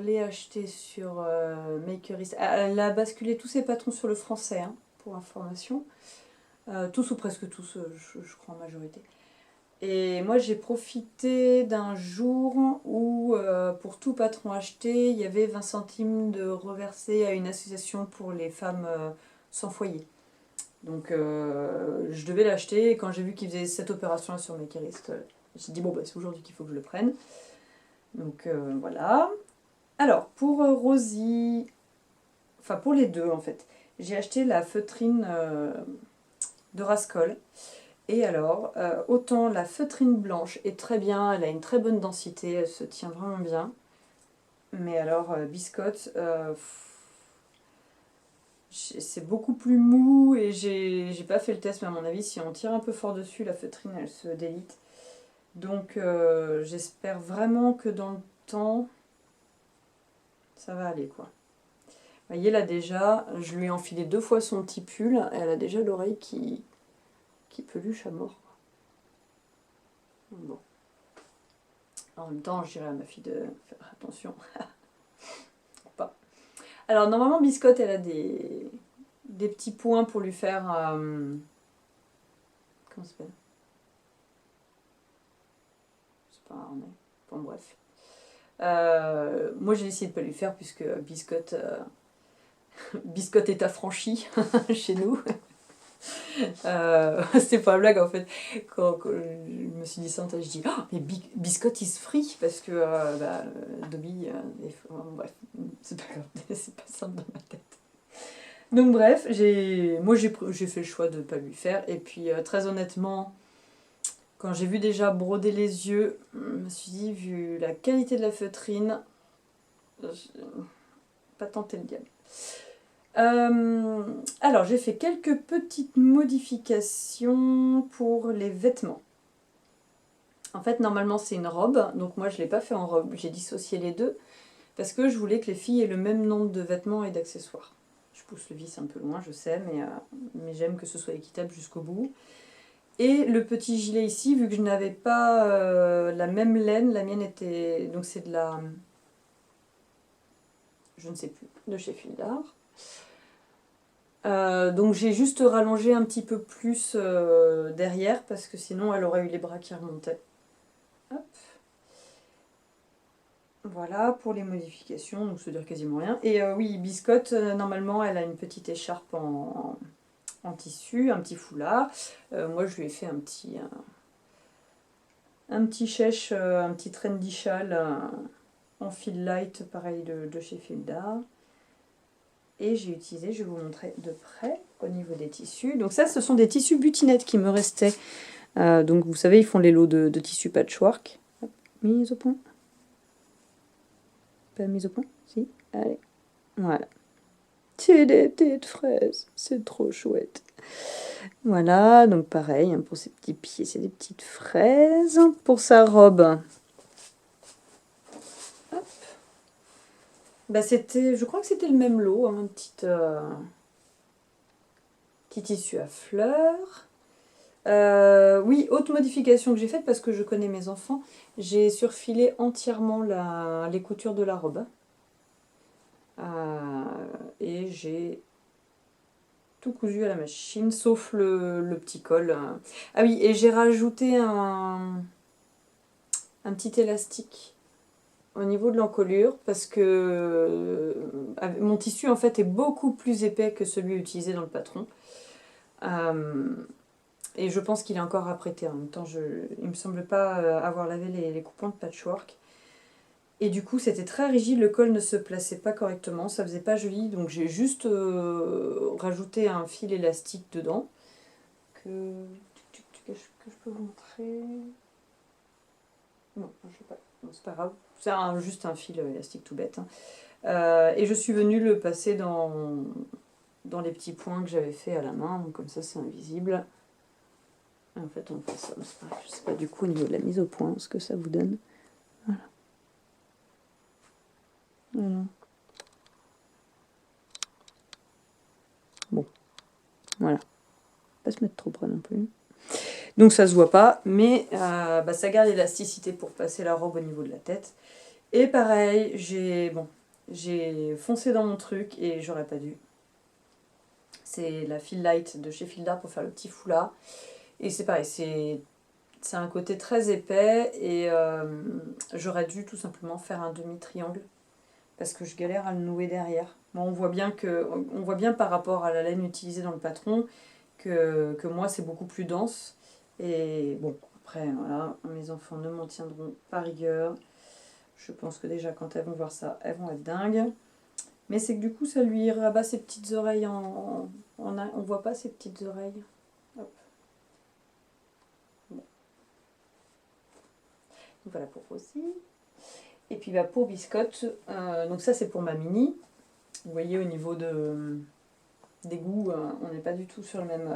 l'ai acheté sur Makerist. Elle a basculé tous ses patrons sur le français, hein, pour information. Tous ou presque tous, je crois en majorité. Et moi j'ai profité d'un jour où pour tout patron acheté, il y avait 20 centimes de reversés à une association pour les femmes sans foyer. Donc je devais l'acheter, et quand j'ai vu qu'il faisait cette opération sur Makerist, je me suis dit bon bah c'est aujourd'hui qu'il faut que je le prenne. Donc voilà. Alors pour Rosie, enfin pour les deux en fait, j'ai acheté la feutrine de Rascol. Et alors, autant la feutrine blanche est très bien, elle a une très bonne densité, elle se tient vraiment bien. Mais alors, Biscotte, c'est beaucoup plus mou et j'ai pas fait le test, mais à mon avis, si on tire un peu fort dessus, la feutrine, elle se délite. Donc, j'espère vraiment que dans le temps, ça va aller, quoi. Vous voyez, là, déjà, je lui ai enfilé 2 fois son petit pull, et elle a déjà l'oreille qui peluche à mort. Bon. En même temps, je dirais à ma fille de faire attention. Pas. Alors, normalement, Biscotte, elle a des petits points pour lui faire... comment ça s'appelle? C'est pas un harnais. Bon, bref. Moi, j'ai essayé de pas lui faire, puisque Biscotte... Biscotte est affranchie chez nous. C'est pas une blague en fait. Quand je me suis dit ça, je dis oh, mais Biscotte il se frie parce que Dobby. Bref, c'est pas grave, c'est pas simple dans ma tête. Donc bref, j'ai fait le choix de ne pas lui faire. Et puis très honnêtement, quand j'ai vu déjà broder les yeux, je me suis dit, vu la qualité de la feutrine, pas tenter le diable. Alors, j'ai fait quelques petites modifications pour les vêtements. En fait, normalement, c'est une robe, donc moi, je ne l'ai pas fait en robe. J'ai dissocié les deux, parce que je voulais que les filles aient le même nombre de vêtements et d'accessoires. Je pousse le vis un peu loin, je sais, mais j'aime que ce soit équitable jusqu'au bout. Et le petit gilet ici, vu que je n'avais pas la même laine, la mienne était... Donc c'est de la... Je ne sais plus, de chez Fildar. Donc j'ai juste rallongé un petit peu plus derrière parce que sinon elle aurait eu les bras qui remontaient. Hop. Voilà pour les modifications, donc ça veut dire quasiment rien. Et oui, Biscotte, normalement elle a une petite écharpe en tissu, un petit foulard. Moi je lui ai fait un petit chèche, un petit trendy châle en fil light, pareil de chez Fildar. Et j'ai utilisé, je vais vous montrer de près au niveau des tissus. Donc ça, ce sont des tissus butinettes qui me restaient. Donc vous savez, ils font les lots de tissus patchwork. Hop, mise au point. Pas mise au point? Si. Allez. Voilà. C'est des petites fraises. C'est trop chouette. Voilà, donc pareil, pour ses petits pieds, c'est des petites fraises. Pour sa robe. Hop. Bah c'était, je crois que c'était le même lot, hein, petit tissu à fleurs. Oui, autre modification que j'ai faite parce que je connais mes enfants, j'ai surfilé entièrement les coutures de la robe. Et j'ai tout cousu à la machine, sauf le petit col. Ah oui, et j'ai rajouté un petit élastique au niveau de l'encolure parce que mon tissu en fait est beaucoup plus épais que celui utilisé dans le patron. Et je pense qu'il est encore à prêter. En même temps, il me semble pas avoir lavé les coupons de patchwork. Et du coup, c'était très rigide, le col ne se plaçait pas correctement, ça faisait pas joli. Donc j'ai juste rajouté un fil élastique dedans. Que je peux vous montrer. Non, je sais pas. Non, c'est pas grave. C'est juste un fil élastique tout bête. Hein. Et je suis venue le passer dans les petits points que j'avais fait à la main. Donc comme ça, c'est invisible. En fait, on fait ça. Je sais pas du coup au niveau de la mise au point ce que ça vous donne. Voilà. Voilà. Bon, voilà. Pas se mettre trop près non plus. Donc ça se voit pas, mais ça garde l'élasticité pour passer la robe au niveau de la tête. Et pareil, j'ai foncé dans mon truc et j'aurais pas dû. C'est la Fil Light de chez Fildar pour faire le petit foulard. Et c'est pareil, c'est un côté très épais et j'aurais dû tout simplement faire un demi-triangle parce que je galère à le nouer derrière. Bon, on voit bien par rapport à la laine utilisée dans le patron que moi c'est beaucoup plus dense. Et bon, après, voilà, mes enfants ne m'en tiendront pas rigueur. Je pense que déjà quand elles vont voir ça, elles vont être dingues. Mais c'est que du coup ça lui rabat ses petites oreilles on voit pas ses petites oreilles. Hop. Voilà pour Rosie. Et puis bah, pour Biscotte, donc ça c'est pour ma mini. Vous voyez au niveau des goûts, on n'est pas du tout sur le même...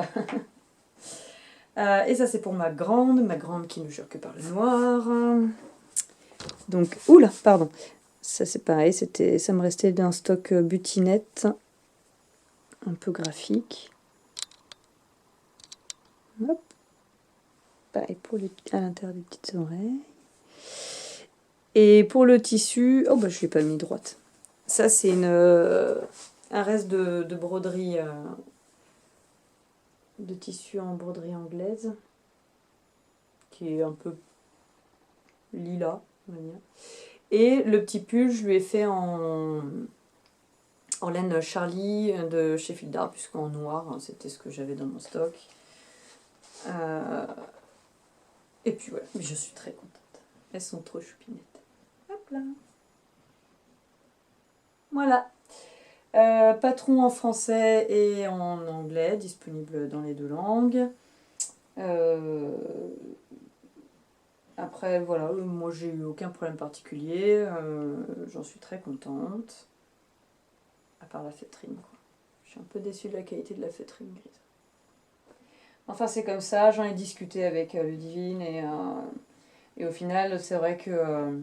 et ça c'est pour ma grande qui ne jure que par le noir. Donc, oula, pardon. Ça c'est pareil, ça me restait d'un stock butinette, un peu graphique. Hop. Pareil pour à l'intérieur des petites oreilles. Et pour le tissu, oh bah je l'ai pas mis droite. Ça c'est un reste de broderie, de tissu en broderie anglaise, qui est un peu lilas, on va dire. Et le petit pull, je lui ai fait en laine Charlie de chez Fil d'Art, puisqu'en noir, hein, c'était ce que j'avais dans mon stock. Et puis voilà, mais je suis très contente. Elles sont trop choupinettes. Hop là. Voilà. Patron en français et en anglais, disponible dans les deux langues. Après, voilà, moi j'ai eu aucun problème particulier. J'en suis très contente. À part la feutrine, quoi. Je suis un peu déçue de la qualité de la feutrine grise. Enfin, c'est comme ça, j'en ai discuté avec Ludivine et au final, c'est vrai que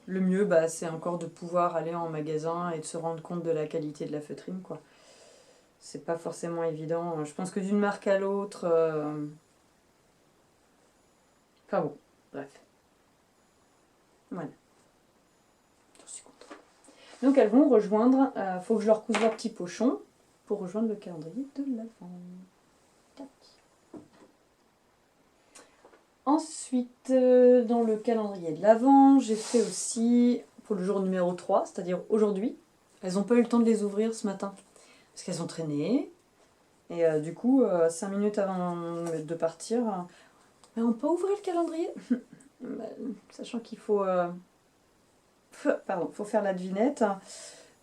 le mieux, bah, c'est encore de pouvoir aller en magasin et de se rendre compte de la qualité de la feutrine, quoi. C'est pas forcément évident. Je pense que d'une marque à l'autre... Enfin bon, bref. Voilà. J'en suis contente. Donc elles vont rejoindre... faut que je leur couse leur petit pochon pour rejoindre le calendrier de l'Avent. Tac. Ensuite, dans le calendrier de l'Avent, j'ai fait aussi, pour le jour numéro 3, c'est-à-dire aujourd'hui, elles n'ont pas eu le temps de les ouvrir ce matin, parce qu'elles ont traîné. Et du coup, 5 minutes avant de partir, mais on peut ouvrir le calendrier. Sachant qu'il faut, faut faire la devinette.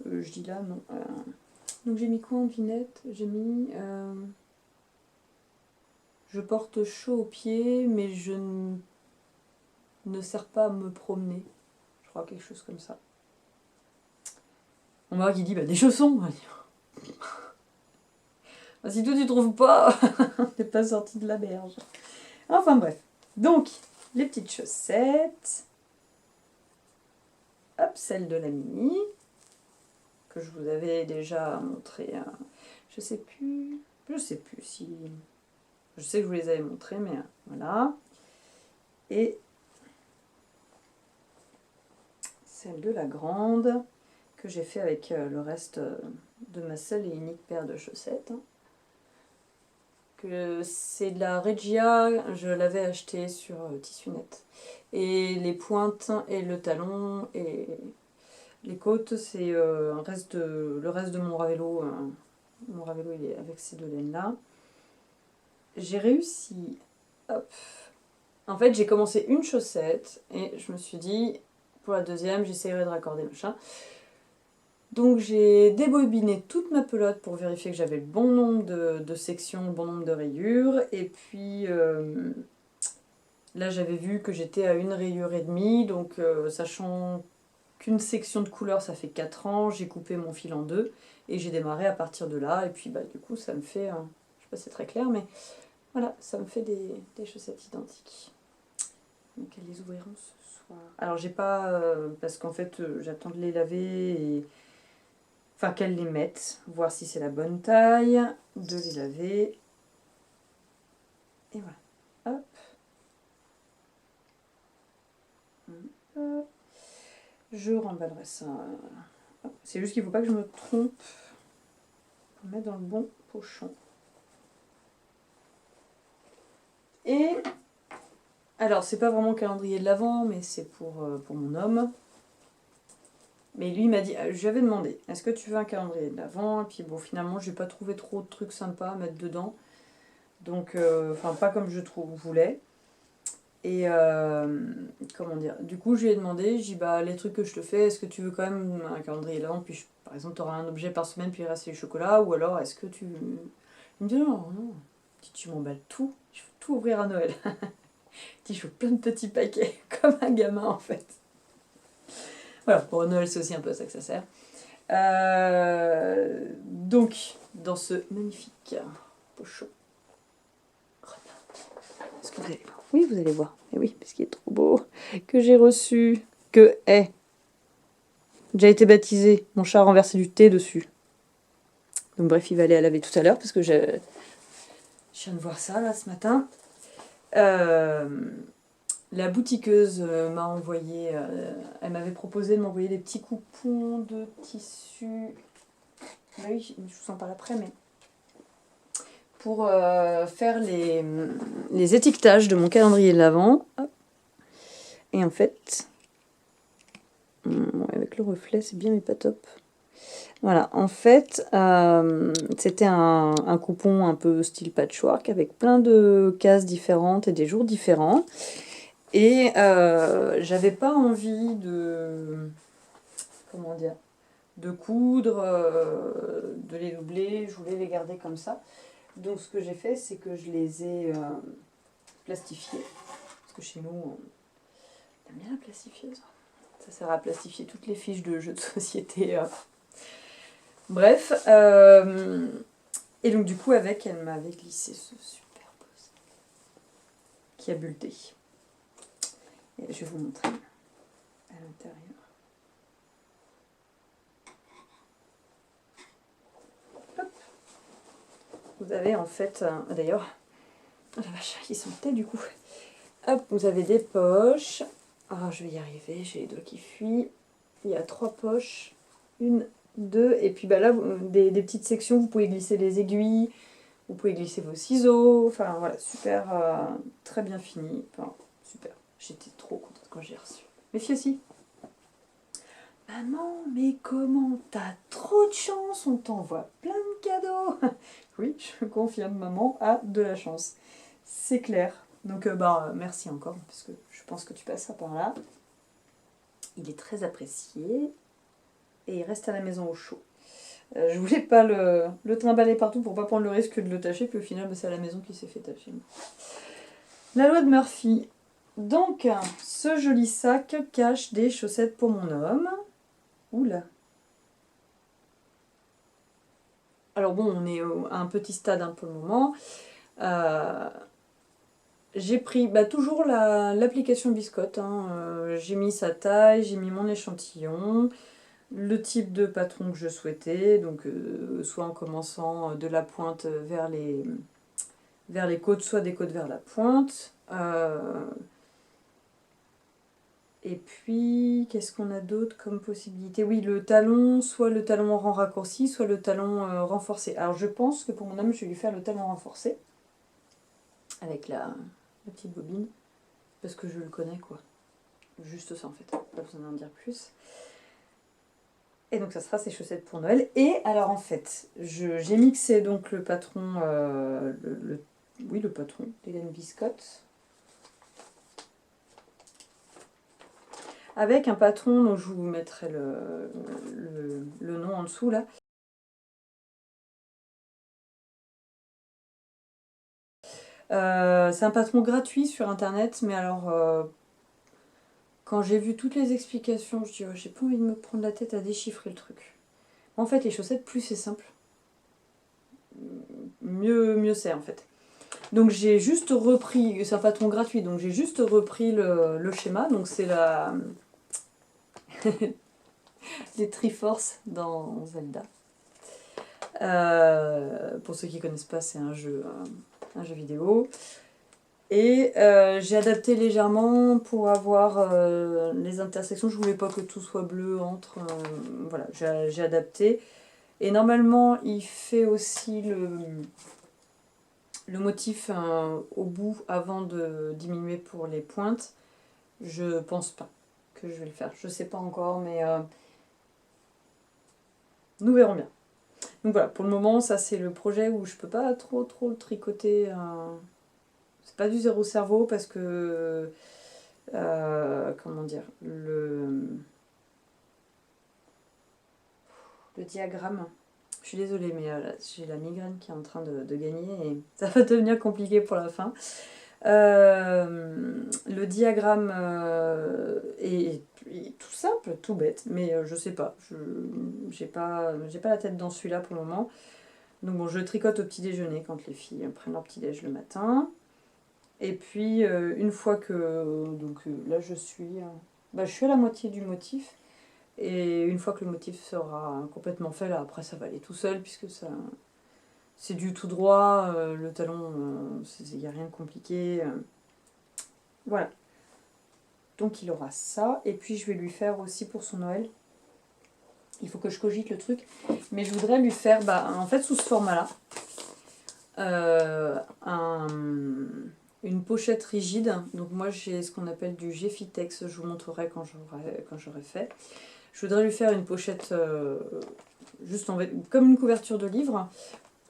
Je dis là, non. Donc j'ai mis quoi en devinette? J'ai mis... je porte chaud aux pieds, mais je ne sers pas à me promener. Je crois quelque chose comme ça. On m'a qui dit, bah des chaussons, on va dire. Bah, si toi tu trouves pas, t'es pas sorti de la berge. Enfin bref. Donc, les petites chaussettes. Hop, celle de la mini. Que je vous avais déjà montré. Je sais plus si... Je sais que je vous les avais montrées, mais voilà. Et celle de la grande, que j'ai fait avec le reste de ma seule et unique paire de chaussettes. Que c'est de la Regia, je l'avais acheté sur Tissu-Net. Et les pointes et le talon et les côtes, c'est le reste de mon Ravello. Mon Ravello, il est avec ces deux laines-là. J'ai réussi. Hop. En fait, j'ai commencé une chaussette et je me suis dit, pour la deuxième, j'essayerai de raccorder machin. Donc j'ai débobiné toute ma pelote pour vérifier que j'avais le bon nombre de sections, le bon nombre de rayures. Et puis là, j'avais vu que j'étais à une rayure et demie. Donc sachant qu'une section de couleur, ça fait 4 ans, j'ai coupé mon fil en deux. Et j'ai démarré à partir de là. Et puis bah, du coup, ça me fait... je sais pas si c'est très clair, mais voilà, ça me fait des chaussettes identiques. Donc elles les ouvriront ce soir. Alors j'ai pas... parce qu'en fait, j'attends de les laver et... Enfin, qu'elles les mettent, voir si c'est la bonne taille, de les laver. Et voilà. Hop. Je remballerai ça. C'est juste qu'il ne faut pas que je me trompe pour mettre dans le bon pochon. Et alors, c'est pas vraiment calendrier de l'Avent, mais c'est pour mon homme. Mais lui, il m'a dit, je lui avais demandé, est-ce que tu veux un calendrier de l'Avent? Et puis bon, finalement, j'ai pas trouvé trop de trucs sympas à mettre dedans. Donc, enfin, pas comme je voulais. Et comment dire, du coup, je lui ai demandé, j'ai dit, bah, les trucs que je te fais, est-ce que tu veux quand même un calendrier de l'Avent? Puis, par exemple, tu auras un objet par semaine, puis il reste les chocolats, ou alors est-ce que tu. Il me dit, non, non, tu m'emballes tout, je veux tout ouvrir à Noël. Petit chou, plein de petits paquets, comme un gamin en fait. Voilà, pour Noël c'est aussi un peu à ça que ça sert. Donc, dans ce magnifique pochon. Est-ce que vous allez voir? Oui, vous allez voir. Et oui, parce qu'il est trop beau. Que j'ai reçu. Que est. Déjà été baptisé. Mon chat a renversé du thé dessus. Donc bref, il va aller à laver tout à l'heure parce que je viens de voir ça là ce matin. La boutiqueuse m'a envoyé, elle m'avait proposé de m'envoyer des petits coupons de tissu. Oui, je vous en parle après, mais pour faire les étiquetages de mon calendrier de l'Avent. Et en fait, avec le reflet, c'est bien, mais pas top. Voilà, en fait, c'était un coupon un peu style patchwork avec plein de cases différentes et des jours différents. Et j'avais pas envie de, comment dire, de coudre, de les doubler, je voulais les garder comme ça. Donc ce que j'ai fait, c'est que je les ai plastifiés. Parce que chez nous, on aime bien la plastifieuse. Ça sert à plastifier toutes les fiches de jeux de société. Bref, et donc du coup avec, elle m'avait glissé ce super post qui a bulleté. Et je vais vous montrer à l'intérieur. Hop. Vous avez en fait, d'ailleurs, oh la vache, ils sont tels du coup. Hop, vous avez des poches. Ah, je vais y arriver, j'ai les doigts qui fuient. Il y a 3 poches, 1, 2, et puis bah là, des petites sections, vous pouvez glisser les aiguilles. Vous pouvez glisser vos ciseaux, enfin voilà, super, très bien fini, enfin super. J'étais trop contente quand j'ai reçu. Mes filles aussi. Maman, mais comment t'as trop de chance, on t'envoie plein de cadeaux. Oui, je confirme, maman a de la chance. C'est clair. Donc merci encore, parce que je pense que tu passeras par là. Il est très apprécié et il reste à la maison au chaud. Je voulais pas le trimballer partout pour pas prendre le risque de le tâcher, puis au final, c'est à la maison qu'il s'est fait tâcher. La loi de Murphy. Donc, ce joli sac cache des chaussettes pour mon homme. Oula. Alors bon, on est à un petit stade pour le moment. J'ai pris toujours l'application Biscotte. J'ai mis sa taille, j'ai mis mon échantillon. Le type de patron que je souhaitais, donc soit en commençant de la pointe vers les côtes, soit des côtes vers la pointe. Et puis, qu'est-ce qu'on a d'autre comme possibilité? Oui, le talon, soit le talon en rang raccourci, soit le talon renforcé. Alors je pense que pour mon homme, je vais lui faire le talon renforcé, avec la petite bobine, parce que je le connais quoi. Juste ça en fait, pas besoin d'en dire plus. Et donc ça sera ses chaussettes pour Noël. Et alors en fait, j'ai mixé donc le patron, le patron d'Hélène Biscotte, avec un patron dont je vous mettrai le nom en dessous là. C'est un patron gratuit sur internet, mais alors quand j'ai vu toutes les explications, je dis oh, j'ai pas envie de me prendre la tête à déchiffrer le truc. En fait, les chaussettes, plus c'est simple, mieux c'est en fait. Donc j'ai juste repris, c'est un patron gratuit, donc j'ai juste repris le schéma. Donc c'est les Triforce dans Zelda. Pour ceux qui ne connaissent pas, c'est un jeu vidéo. Et j'ai adapté légèrement pour avoir les intersections. Je voulais pas que tout soit bleu entre. Voilà, j'ai adapté. Et normalement, il fait aussi le motif au bout avant de diminuer pour les pointes. Je pense pas que je vais le faire. Je sais pas encore, mais nous verrons bien. Donc voilà, pour le moment, ça c'est le projet où je peux pas trop tricoter. C'est pas du zéro cerveau parce que comment dire, le diagramme. Je suis désolée, mais j'ai la migraine qui est en train de gagner et ça va devenir compliqué pour la fin. Le diagramme est tout simple, tout bête, mais je sais pas. J'ai pas la tête dans celui-là pour le moment. Donc bon, je tricote au petit déjeuner quand les filles prennent leur petit déj le matin. Et puis une fois que... Donc là je suis à la moitié du motif. Et une fois que le motif sera complètement fait, là après ça va aller tout seul puisque ça... C'est du tout droit, le talon, il n'y a rien de compliqué. Voilà. Donc il aura ça. Et puis je vais lui faire aussi pour son Noël. Il faut que je cogite le truc. Mais je voudrais lui faire, en fait sous ce format-là, une pochette rigide. Donc moi j'ai ce qu'on appelle du Geffitex. Je vous montrerai quand j'aurai fait. Je voudrais lui faire une pochette juste comme une couverture de livre.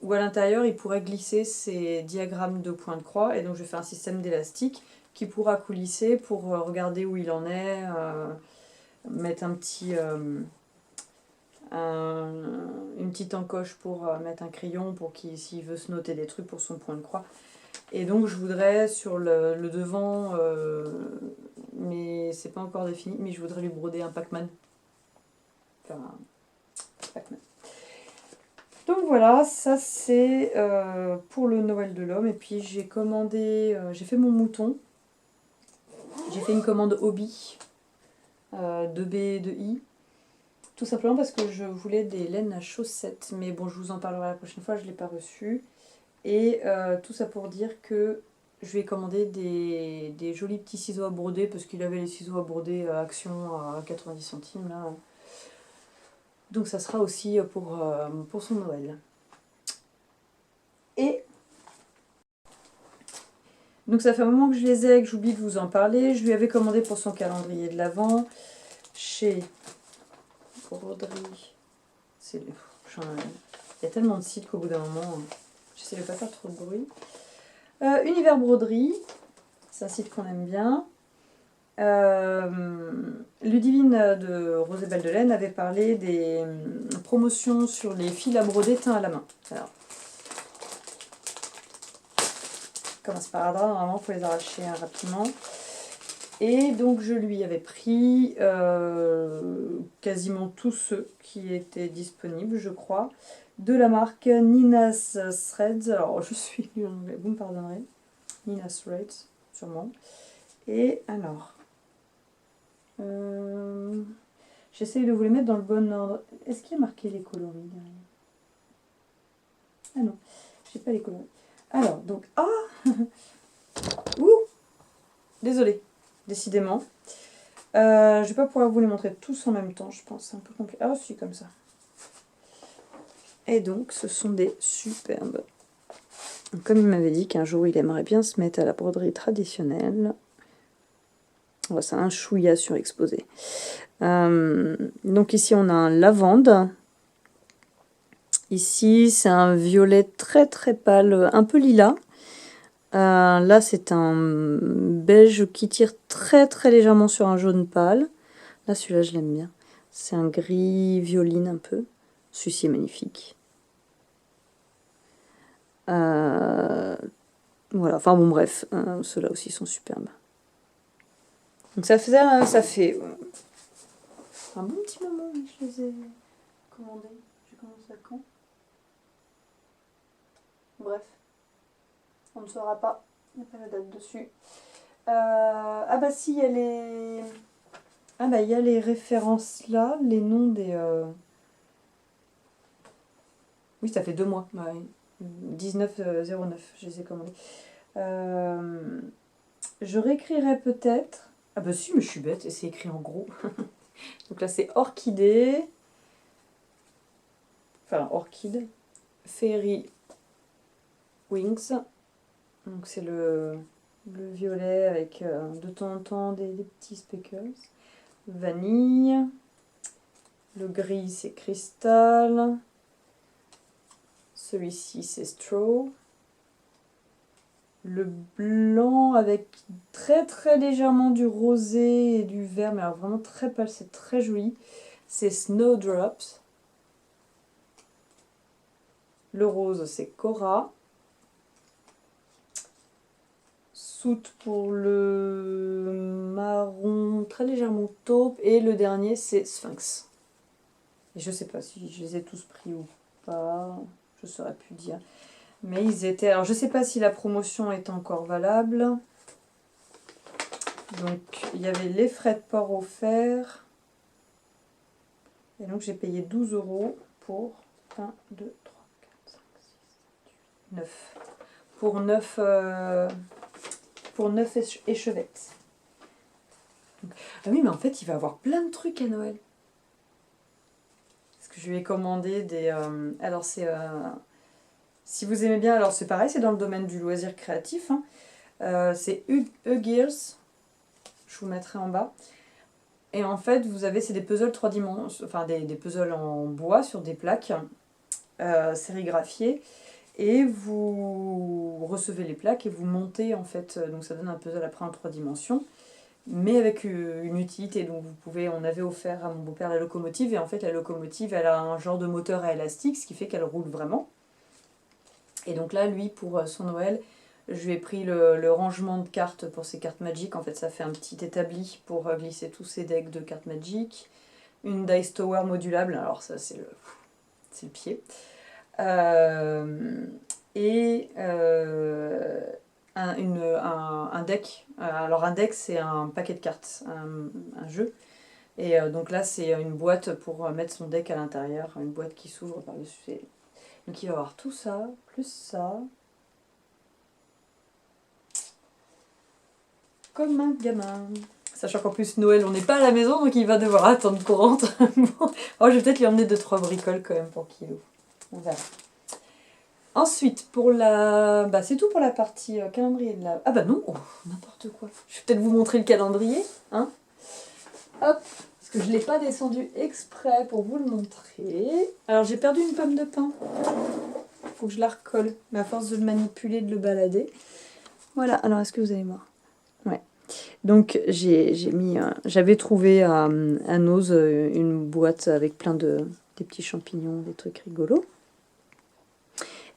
Où à l'intérieur, il pourrait glisser ses diagrammes de points de croix. Et donc, je fais un système d'élastique qui pourra coulisser pour regarder où il en est, mettre une petite encoche pour mettre un crayon pour s'il veut se noter des trucs pour son point de croix. Et donc, je voudrais sur le devant, mais c'est pas encore défini, mais je voudrais lui broder un Pac-Man. Faire un Pac-Man. Donc voilà, ça c'est pour le Noël de l'homme. Et puis j'ai commandé, j'ai fait mon mouton. J'ai fait une commande hobby de B et de I. Tout simplement parce que je voulais des laines à chaussettes. Mais bon, je vous en parlerai la prochaine fois, je ne l'ai pas reçu. Et tout ça pour dire que je lui ai commandé des jolis petits ciseaux à broder. Parce qu'il avait les ciseaux à broder à Action à 90 centimes là. Donc ça sera aussi pour son Noël. Et donc ça fait un moment que je les ai, que j'oublie de vous en parler. Je lui avais commandé pour son calendrier de l'Avent chez Broderie. Il y a tellement de sites qu'au bout d'un moment, j'essaie de ne pas faire trop de bruit. Univers Broderie, c'est un site qu'on aime bien. Ludivine de Rose et Belle de Laine avait parlé des promotions sur les fils à broder teints à la main. Alors, comme un sparadrap, normalement il faut les arracher rapidement. Et donc je lui avais pris quasiment tous ceux qui étaient disponibles, je crois, de la marque Nina's Threads. Alors je suis nulle en anglais, vous me pardonnerez. Nina's Threads, sûrement. Et alors, j'essaye de vous les mettre dans le bon ordre. Est-ce qu'il y a marqué les coloris derrière? Ah non, j'ai pas les coloris. Alors, donc, ouh, désolée, décidément. Je vais pas pouvoir vous les montrer tous en même temps, je pense. C'est un peu compliqué. Ah, si, comme ça. Et donc, ce sont des superbes. Comme il m'avait dit qu'un jour, il aimerait bien se mettre à la broderie traditionnelle. Oh, c'est un chouïa surexposé. Donc ici, on a un lavande. Ici, c'est un violet très très pâle, un peu lilas. Là, c'est un beige qui tire très très légèrement sur un jaune pâle. Là, celui-là, je l'aime bien. C'est un gris violine un peu. Celui-ci est magnifique. Voilà, enfin bon, bref, ceux-là aussi sont superbes. Donc ça fait un bon petit moment que je les ai commandés. J'ai commencé à quand? Bref, on ne saura pas. Il n'y a pas la date dessus. Ah bah si, il y a les... Ah bah il y a les références là, les noms des... Oui, ça fait 2 mois. Bah, 19,09, je les ai commandés. Je réécrirai peut-être... Ah bah si, mais je suis bête, et c'est écrit en gros. Donc là, c'est Orchidée. Enfin, Orchid. Fairy Wings. Donc c'est le violet avec de temps en temps des petits speckles. Vanille. Le gris, c'est Cristal. Celui-ci, c'est Straw. Le blanc avec très très légèrement du rosé et du vert, mais alors vraiment très pâle, c'est très joli. C'est Snowdrops. Le rose, c'est Cora. Soot pour le marron très légèrement taupe. Et le dernier, c'est Sphinx. Et je sais pas si je les ai tous pris ou pas. Je saurais plus dire. Mais ils étaient... Alors, je sais pas si la promotion est encore valable. Donc, il y avait les frais de port offerts. Et donc, j'ai payé 12 € pour 1, 2, 3, 4, 5, 6, 7, 8, 9. Pour 9 échevettes. Ah oui, mais en fait, il va avoir plein de trucs à Noël. Parce que je lui ai commandé des... alors, c'est... si vous aimez bien, alors c'est pareil, c'est dans le domaine du loisir créatif. Hein. C'est Huggies. Je vous mettrai en bas. Et en fait, vous avez, c'est des puzzles 3 dimensions, enfin des puzzles en bois sur des plaques sérigraphiées. Et vous recevez les plaques et vous montez en fait, donc ça donne un puzzle après en 3 dimensions, mais avec une utilité. Donc vous pouvez, on avait offert à mon beau-père la locomotive, et en fait la locomotive elle a un genre de moteur à élastique, ce qui fait qu'elle roule vraiment. Et donc là, lui, pour son Noël, je lui ai pris le rangement de cartes pour ses cartes Magic. En fait, ça fait un petit établi pour glisser tous ses decks de cartes Magic. Une Dice Tower modulable, alors ça c'est le pied. Et un deck. Alors un deck, c'est un paquet de cartes, un jeu. Et donc là, c'est une boîte pour mettre son deck à l'intérieur, une boîte qui s'ouvre par-dessus. Donc il va avoir tout ça, plus ça. Comme un gamin. Sachant qu'en plus, Noël, on n'est pas à la maison, donc il va devoir attendre qu'on rentre. Bon. Oh, je vais peut-être lui emmener 2-3 bricoles quand même pour qu'il ouvre. On verra. Ensuite, pour la... Bah, c'est tout pour la partie calendrier de la... Ah bah non, oh, n'importe quoi. Je vais peut-être vous montrer le calendrier. Hein. Hop, parce que je ne l'ai pas descendu exprès pour vous le montrer. Alors, j'ai perdu une pomme de pain. Faut que je la recolle. Mais à force de le manipuler, de le balader. Voilà, alors est-ce que vous allez voir? Ouais. Donc, j'avais trouvé à Noz une boîte avec plein des petits champignons, des trucs rigolos.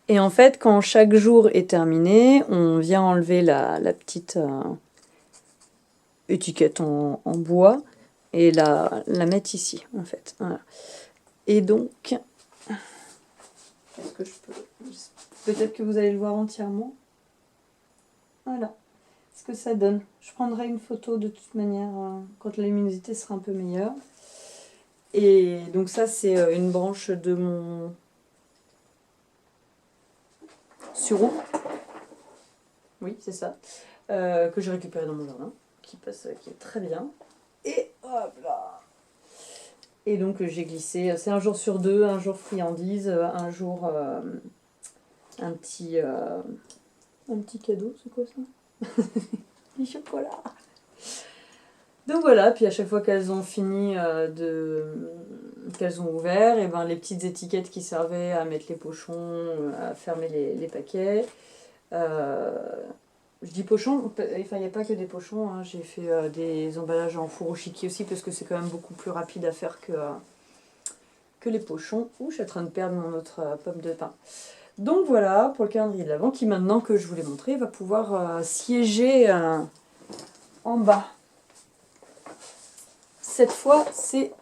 Et en fait, quand chaque jour est terminé, on vient enlever la petite étiquette en bois et la mettre ici, en fait. Voilà. Et donc, est-ce que je peux... Peut-être que vous allez le voir entièrement. Voilà ce que ça donne. Je prendrai une photo de toute manière quand la luminosité sera un peu meilleure. Et donc ça, c'est une branche de mon sureau. Oui, c'est ça. Que j'ai récupéré dans mon jardin, qui est très bien. Et hop là. Et donc j'ai glissé, c'est un jour sur deux, un jour friandise, un jour un petit cadeau, c'est quoi ça? Du chocolat. Donc voilà, puis à chaque fois qu'elles ont fini qu'elles ont ouvert, et ben les petites étiquettes qui servaient à mettre les pochons, à fermer les paquets. Je dis pochons, enfin il n'y a pas que des pochons, hein. J'ai fait des emballages en furoshiki aussi parce que c'est quand même beaucoup plus rapide à faire que les pochons. Ouh, je suis en train de perdre mon autre pomme de pain. Donc voilà pour le calendrier de l'Avent qui, maintenant que je vous l'ai montré, va pouvoir siéger en bas. Cette fois, c'est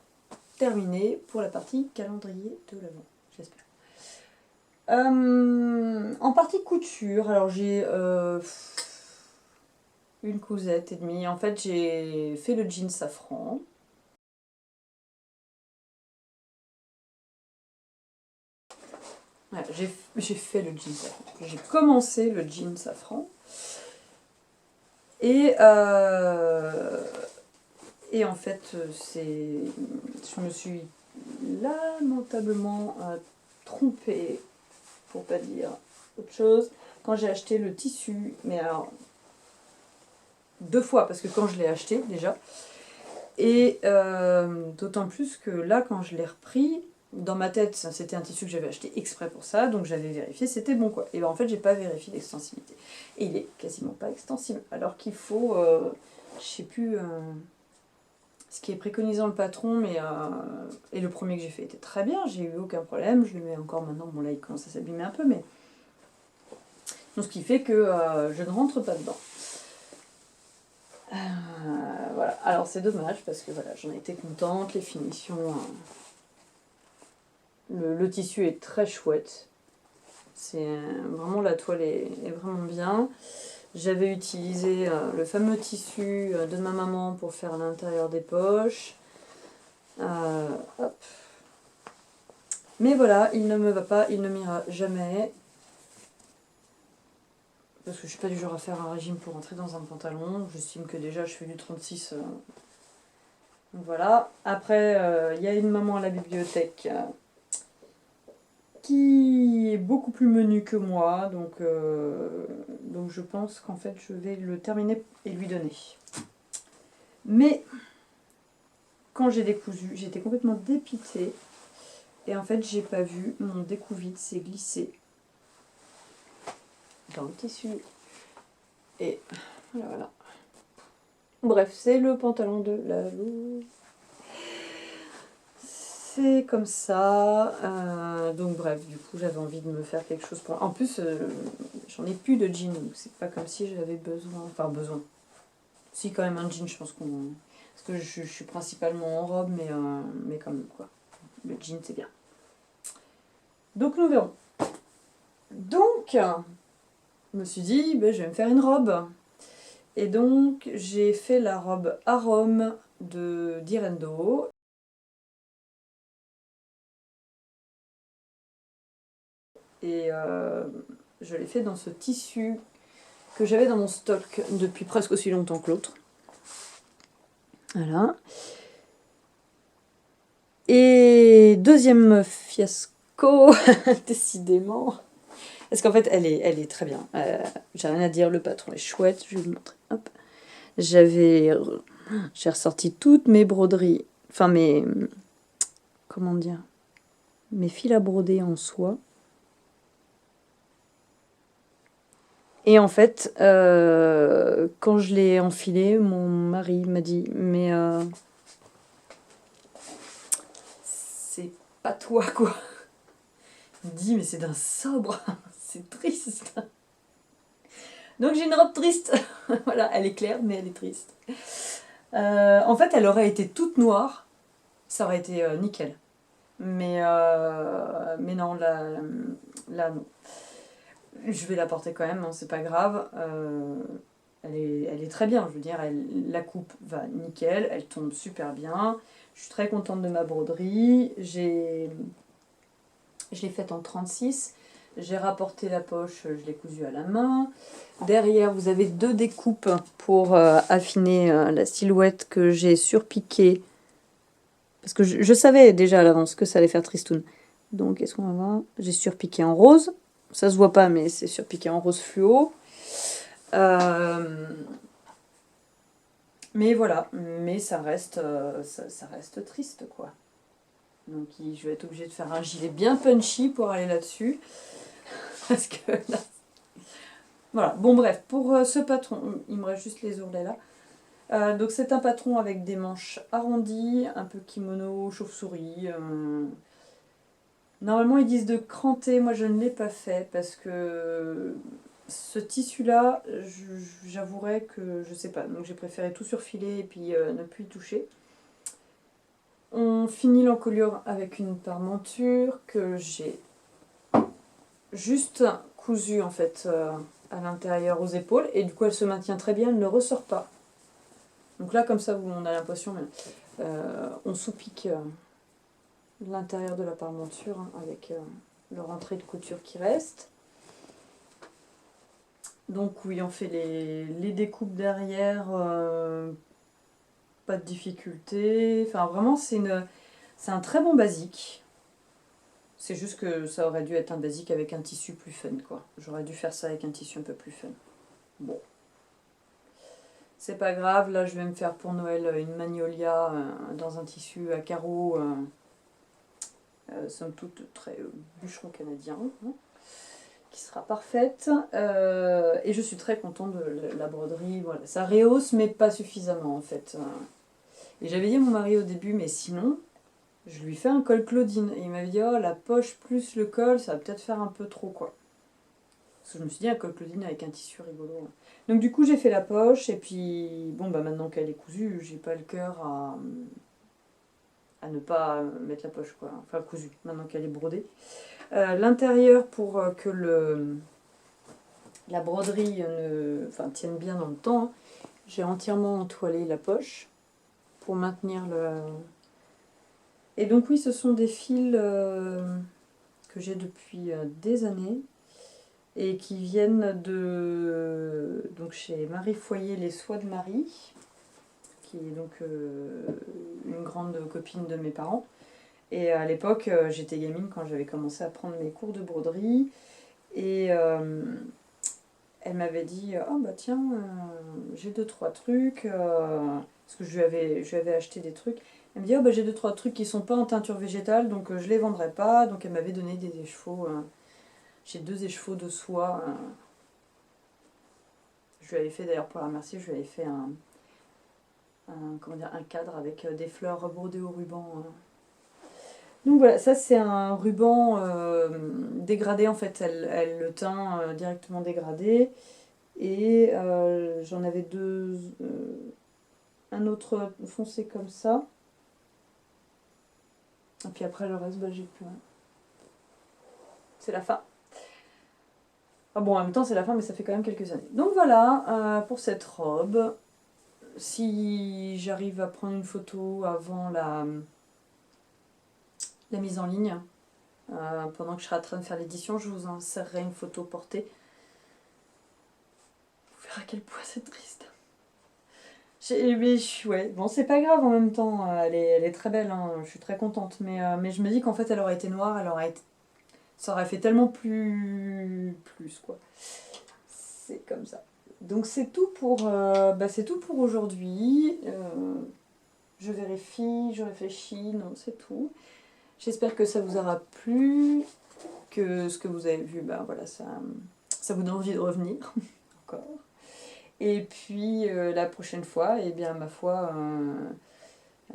terminé pour la partie calendrier de l'Avent, j'espère. En partie couture, alors j'ai une cousette et demie. En fait, j'ai fait le jean safran. Voilà, j'ai fait le jean safran. J'ai commencé le jean safran. Et en fait, je me suis lamentablement trompée, pour pas dire autre chose, quand j'ai acheté le tissu. Mais alors, 2 fois, parce que quand je l'ai acheté déjà, et d'autant plus que là, quand je l'ai repris, dans ma tête, c'était un tissu que j'avais acheté exprès pour ça, donc j'avais vérifié, c'était bon quoi. Et ben en fait, j'ai pas vérifié l'extensibilité. Et il est quasiment pas extensible, alors qu'il faut, je sais plus ce qui est préconisé dans le patron, mais et le premier que j'ai fait était très bien, j'ai eu aucun problème, je le mets encore maintenant, bon là il commence à s'abîmer un peu, mais donc ce qui fait que je ne rentre pas dedans. Voilà, alors c'est dommage parce que voilà, j'en étais contente, les finitions, le tissu est très chouette, c'est vraiment la toile est vraiment bien. J'avais utilisé le fameux tissu de ma maman pour faire l'intérieur des poches. Hop. Mais voilà, il ne me va pas, il ne m'ira jamais. Parce que je suis pas du genre à faire un régime pour rentrer dans un pantalon. J'estime que déjà je fais du 36. Donc voilà. Après, il y a une maman à la bibliothèque qui est beaucoup plus menue que moi. Donc je pense qu'en fait je vais le terminer et lui donner. Mais quand j'ai décousu, j'étais complètement dépitée. Et en fait, j'ai pas vu, mon découvite s'est glissé dans le tissu. Et voilà. Bref, c'est le pantalon de Lalou. C'est comme ça. Donc bref, du coup, j'avais envie de me faire quelque chose pour... En plus, j'en ai plus de jeans, donc c'est pas comme si j'avais besoin... Enfin, besoin. Si, quand même, un jean, je pense qu'on... Parce que je suis principalement en robe, mais quand même, quoi. Le jean, c'est bien. Donc, nous verrons. Donc, je me suis dit, ben, je vais me faire une robe. Et donc, j'ai fait la robe Arôme de d'Irendo. Et je l'ai fait dans ce tissu que j'avais dans mon stock depuis presque aussi longtemps que l'autre. Voilà. Et deuxième fiasco, décidément. Parce qu'en fait, elle est très bien. J'ai rien à dire, le patron est chouette. Je vais vous montrer. Hop. J'ai ressorti toutes mes broderies. Enfin, comment dire, mes fils à broder en soie. Et en fait, quand je l'ai enfilé, mon mari m'a dit « Mais c'est pas toi, quoi !» Il me dit « Mais c'est d'un sobre, c'est triste !» Donc j'ai une robe triste. Voilà, elle est claire, mais elle est triste. En fait, elle aurait été toute noire, ça aurait été nickel. Mais non, là, non. Je vais la porter quand même, hein, c'est pas grave. Elle est très bien, je veux dire, la coupe va nickel, elle tombe super bien. Je suis très contente de ma broderie. Je l'ai faite en 36. J'ai rapporté la poche, je l'ai cousue à la main. Derrière, vous avez deux découpes pour affiner la silhouette que j'ai surpiquée. Parce que je savais déjà à l'avance que ça allait faire tristoun. Donc, qu'est-ce qu'on va voir? J'ai surpiqué en rose. Ça se voit pas, mais c'est surpiqué en rose fluo. Mais voilà, mais ça reste triste, quoi. Donc je vais être obligée de faire un gilet bien punchy pour aller là-dessus. Parce que là... Voilà, bon bref, pour ce patron, il me reste juste les ourlets là. Donc c'est un patron avec des manches arrondies, un peu kimono, chauve-souris. Normalement ils disent de cranter, moi je ne l'ai pas fait parce que ce tissu-là, j'avouerais que je sais pas. Donc j'ai préféré tout surfiler et puis ne plus y toucher. On finit l'encolure avec une parmenture que j'ai juste cousue en fait à l'intérieur aux épaules. Et du coup elle se maintient très bien, elle ne ressort pas. Donc là comme ça on a l'impression, on sous-pique l'intérieur de la parmenture hein, avec le rentré de couture qui reste. Donc oui, on fait les découpes derrière, pas de difficulté. Enfin vraiment c'est un très bon basique. C'est juste que ça aurait dû être un basique avec un tissu plus fun, quoi. J'aurais dû faire ça avec un tissu un peu plus fun. Bon. C'est pas grave, là je vais me faire pour Noël une magnolia dans un tissu à carreaux, somme toute très bûcheron canadien, hein, qui sera parfaite. Et je suis très contente de la broderie, voilà. Ça rehausse, mais pas suffisamment en fait. Et j'avais dit à mon mari au début, mais sinon, je lui fais un col Claudine. Et il m'avait dit, oh la poche plus le col, ça va peut-être faire un peu trop quoi. Parce que je me suis dit, un col Claudine avec un tissu rigolo. Donc du coup, j'ai fait la poche, et puis, bon, bah maintenant qu'elle est cousue, j'ai pas le cœur à ne pas mettre la poche, quoi. Enfin, cousue, maintenant qu'elle est brodée. L'intérieur, pour que la broderie tienne bien dans le temps, hein, j'ai entièrement entoilé la poche pour maintenir le... Et donc oui, ce sont des fils que j'ai depuis des années et qui viennent de donc chez Marie Foyer, les soies de Marie, qui est donc une grande copine de mes parents. Et à l'époque, j'étais gamine quand j'avais commencé à prendre mes cours de broderie. Et elle m'avait dit, oh bah tiens, j'ai deux, trois trucs. Parce que je lui avais acheté des trucs. Elle me dit, oh bah j'ai deux, trois trucs qui sont pas en teinture végétale, donc je les vendrai pas. Donc elle m'avait donné des échevaux. J'ai deux échevaux de soie. Je lui avais fait d'ailleurs, pour la remercier, je lui avais fait un cadre avec des fleurs brodées au ruban. Donc voilà, ça c'est un ruban dégradé en fait, elle le teint directement dégradé. Et j'en avais deux, un autre foncé comme ça. Et puis après le reste, bah, j'ai plus. C'est la fin. Ah bon, en même temps c'est la fin, mais ça fait quand même quelques années. Donc voilà pour cette robe. Si j'arrive à prendre une photo avant la mise en ligne, pendant que je serai en train de faire l'édition, je vous insérerai une photo portée. Vous verrez à quel point c'est triste. Mais ouais, bon, c'est pas grave en même temps, elle est très belle, hein, je suis très contente. Mais je me dis qu'en fait, elle aurait été noire, ça aurait fait tellement plus quoi. C'est comme ça. Donc c'est tout pour aujourd'hui. Je vérifie, je réfléchis, non, c'est tout. J'espère que ça vous aura plu, que ce que vous avez vu, bah voilà, ça vous donne envie de revenir encore. Et puis la prochaine fois, eh bien ma foi,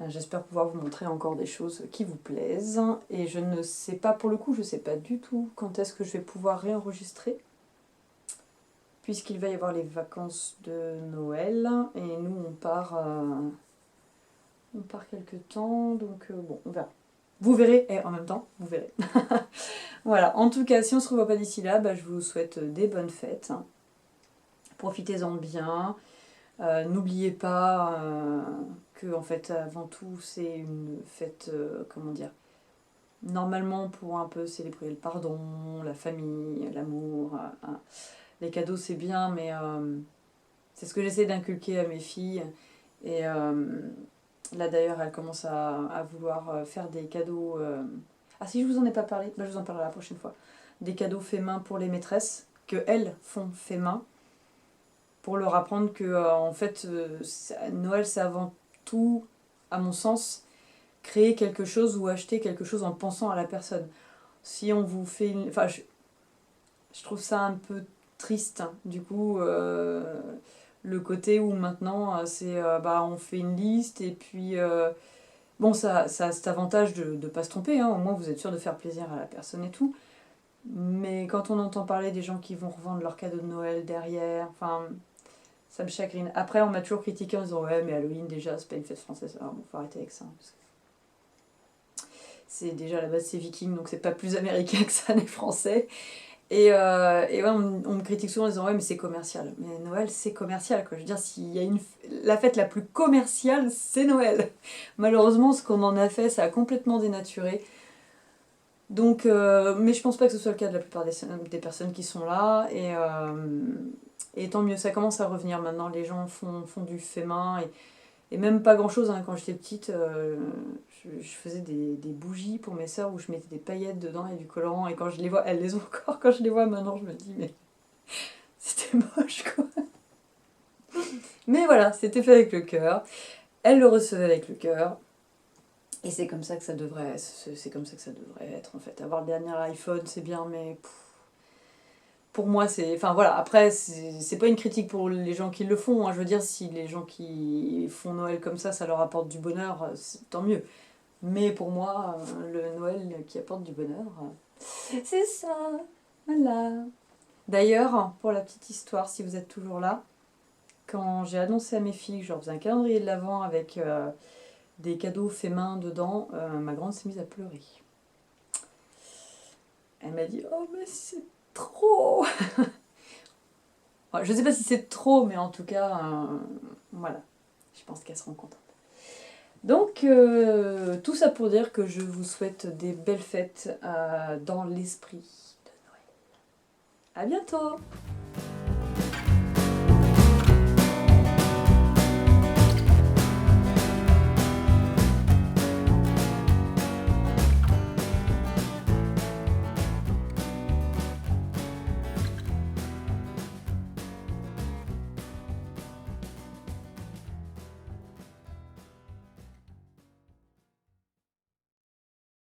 j'espère pouvoir vous montrer encore des choses qui vous plaisent. Et je ne sais pas, pour le coup, je ne sais pas du tout quand est-ce que je vais pouvoir réenregistrer, puisqu'il va y avoir les vacances de Noël, et nous on part quelque temps, donc bon, on verra. Vous verrez, et en même temps, vous verrez. Voilà, en tout cas, si on ne se revoit pas d'ici là, bah, je vous souhaite des bonnes fêtes. Profitez-en bien. N'oubliez pas que, en fait, avant tout, c'est une fête, comment dire, normalement pour un peu célébrer le pardon, la famille, l'amour. Les cadeaux, c'est bien, mais c'est ce que j'essaie d'inculquer à mes filles. Et là, d'ailleurs, elles commencent à vouloir faire des cadeaux. Ah, si je vous en ai pas parlé, bah, je vous en parlerai la prochaine fois. Des cadeaux faits main pour les maîtresses, que elles font fait main, pour leur apprendre que en fait Noël c'est avant tout, à mon sens, créer quelque chose ou acheter quelque chose en pensant à la personne. Si on vous fait une... Enfin, je trouve ça un peu triste, hein. Du coup, le côté où maintenant bah, on fait une liste et puis bon, ça a cet avantage de ne pas se tromper, hein. Au moins vous êtes sûr de faire plaisir à la personne et tout. Mais quand on entend parler des gens qui vont revendre leurs cadeaux de Noël derrière, enfin, ça me chagrine. Après, on m'a toujours critiqué en disant ouais, mais Halloween déjà, c'est pas une fête française. Alors bon, faut arrêter avec ça, hein, parce que c'est déjà à la base c'est viking, donc c'est pas plus américain que ça, les français. Et ouais, on me critique souvent en disant ouais, mais c'est commercial. Mais Noël, c'est commercial, quoi. Je veux dire, s'il y a la fête la plus commerciale, c'est Noël. Malheureusement, ce qu'on en a fait, ça a complètement dénaturé. Donc, mais je pense pas que ce soit le cas de la plupart des personnes qui sont là. Et tant mieux, ça commence à revenir maintenant. Les gens font du fait main. Et même pas grand chose, hein. Quand j'étais petite, je faisais des bougies pour mes sœurs où je mettais des paillettes dedans et du colorant. Et quand je les vois, elles les ont encore. Quand je les vois maintenant, je me dis, mais c'était moche, quoi. Mais voilà, c'était fait avec le cœur. Elle le recevait avec le cœur. Et c'est comme ça que ça devrait être, en fait. Avoir le dernier iPhone, c'est bien, mais pour moi, c'est... Enfin voilà, après, c'est pas une critique pour les gens qui le font, hein. Je veux dire, si les gens qui font Noël comme ça leur apporte du bonheur, tant mieux. Mais pour moi, le Noël qui apporte du bonheur, c'est ça. Voilà. D'ailleurs, pour la petite histoire, si vous êtes toujours là, quand j'ai annoncé à mes filles que je leur faisais un calendrier de l'Avent avec des cadeaux faits main dedans, ma grande s'est mise à pleurer. Elle m'a dit « Oh mais c'est trop !» Je sais pas si c'est trop, mais en tout cas, voilà, je pense qu'elle se rend contente. Donc, tout ça pour dire que je vous souhaite des belles fêtes dans l'esprit de Noël. À bientôt!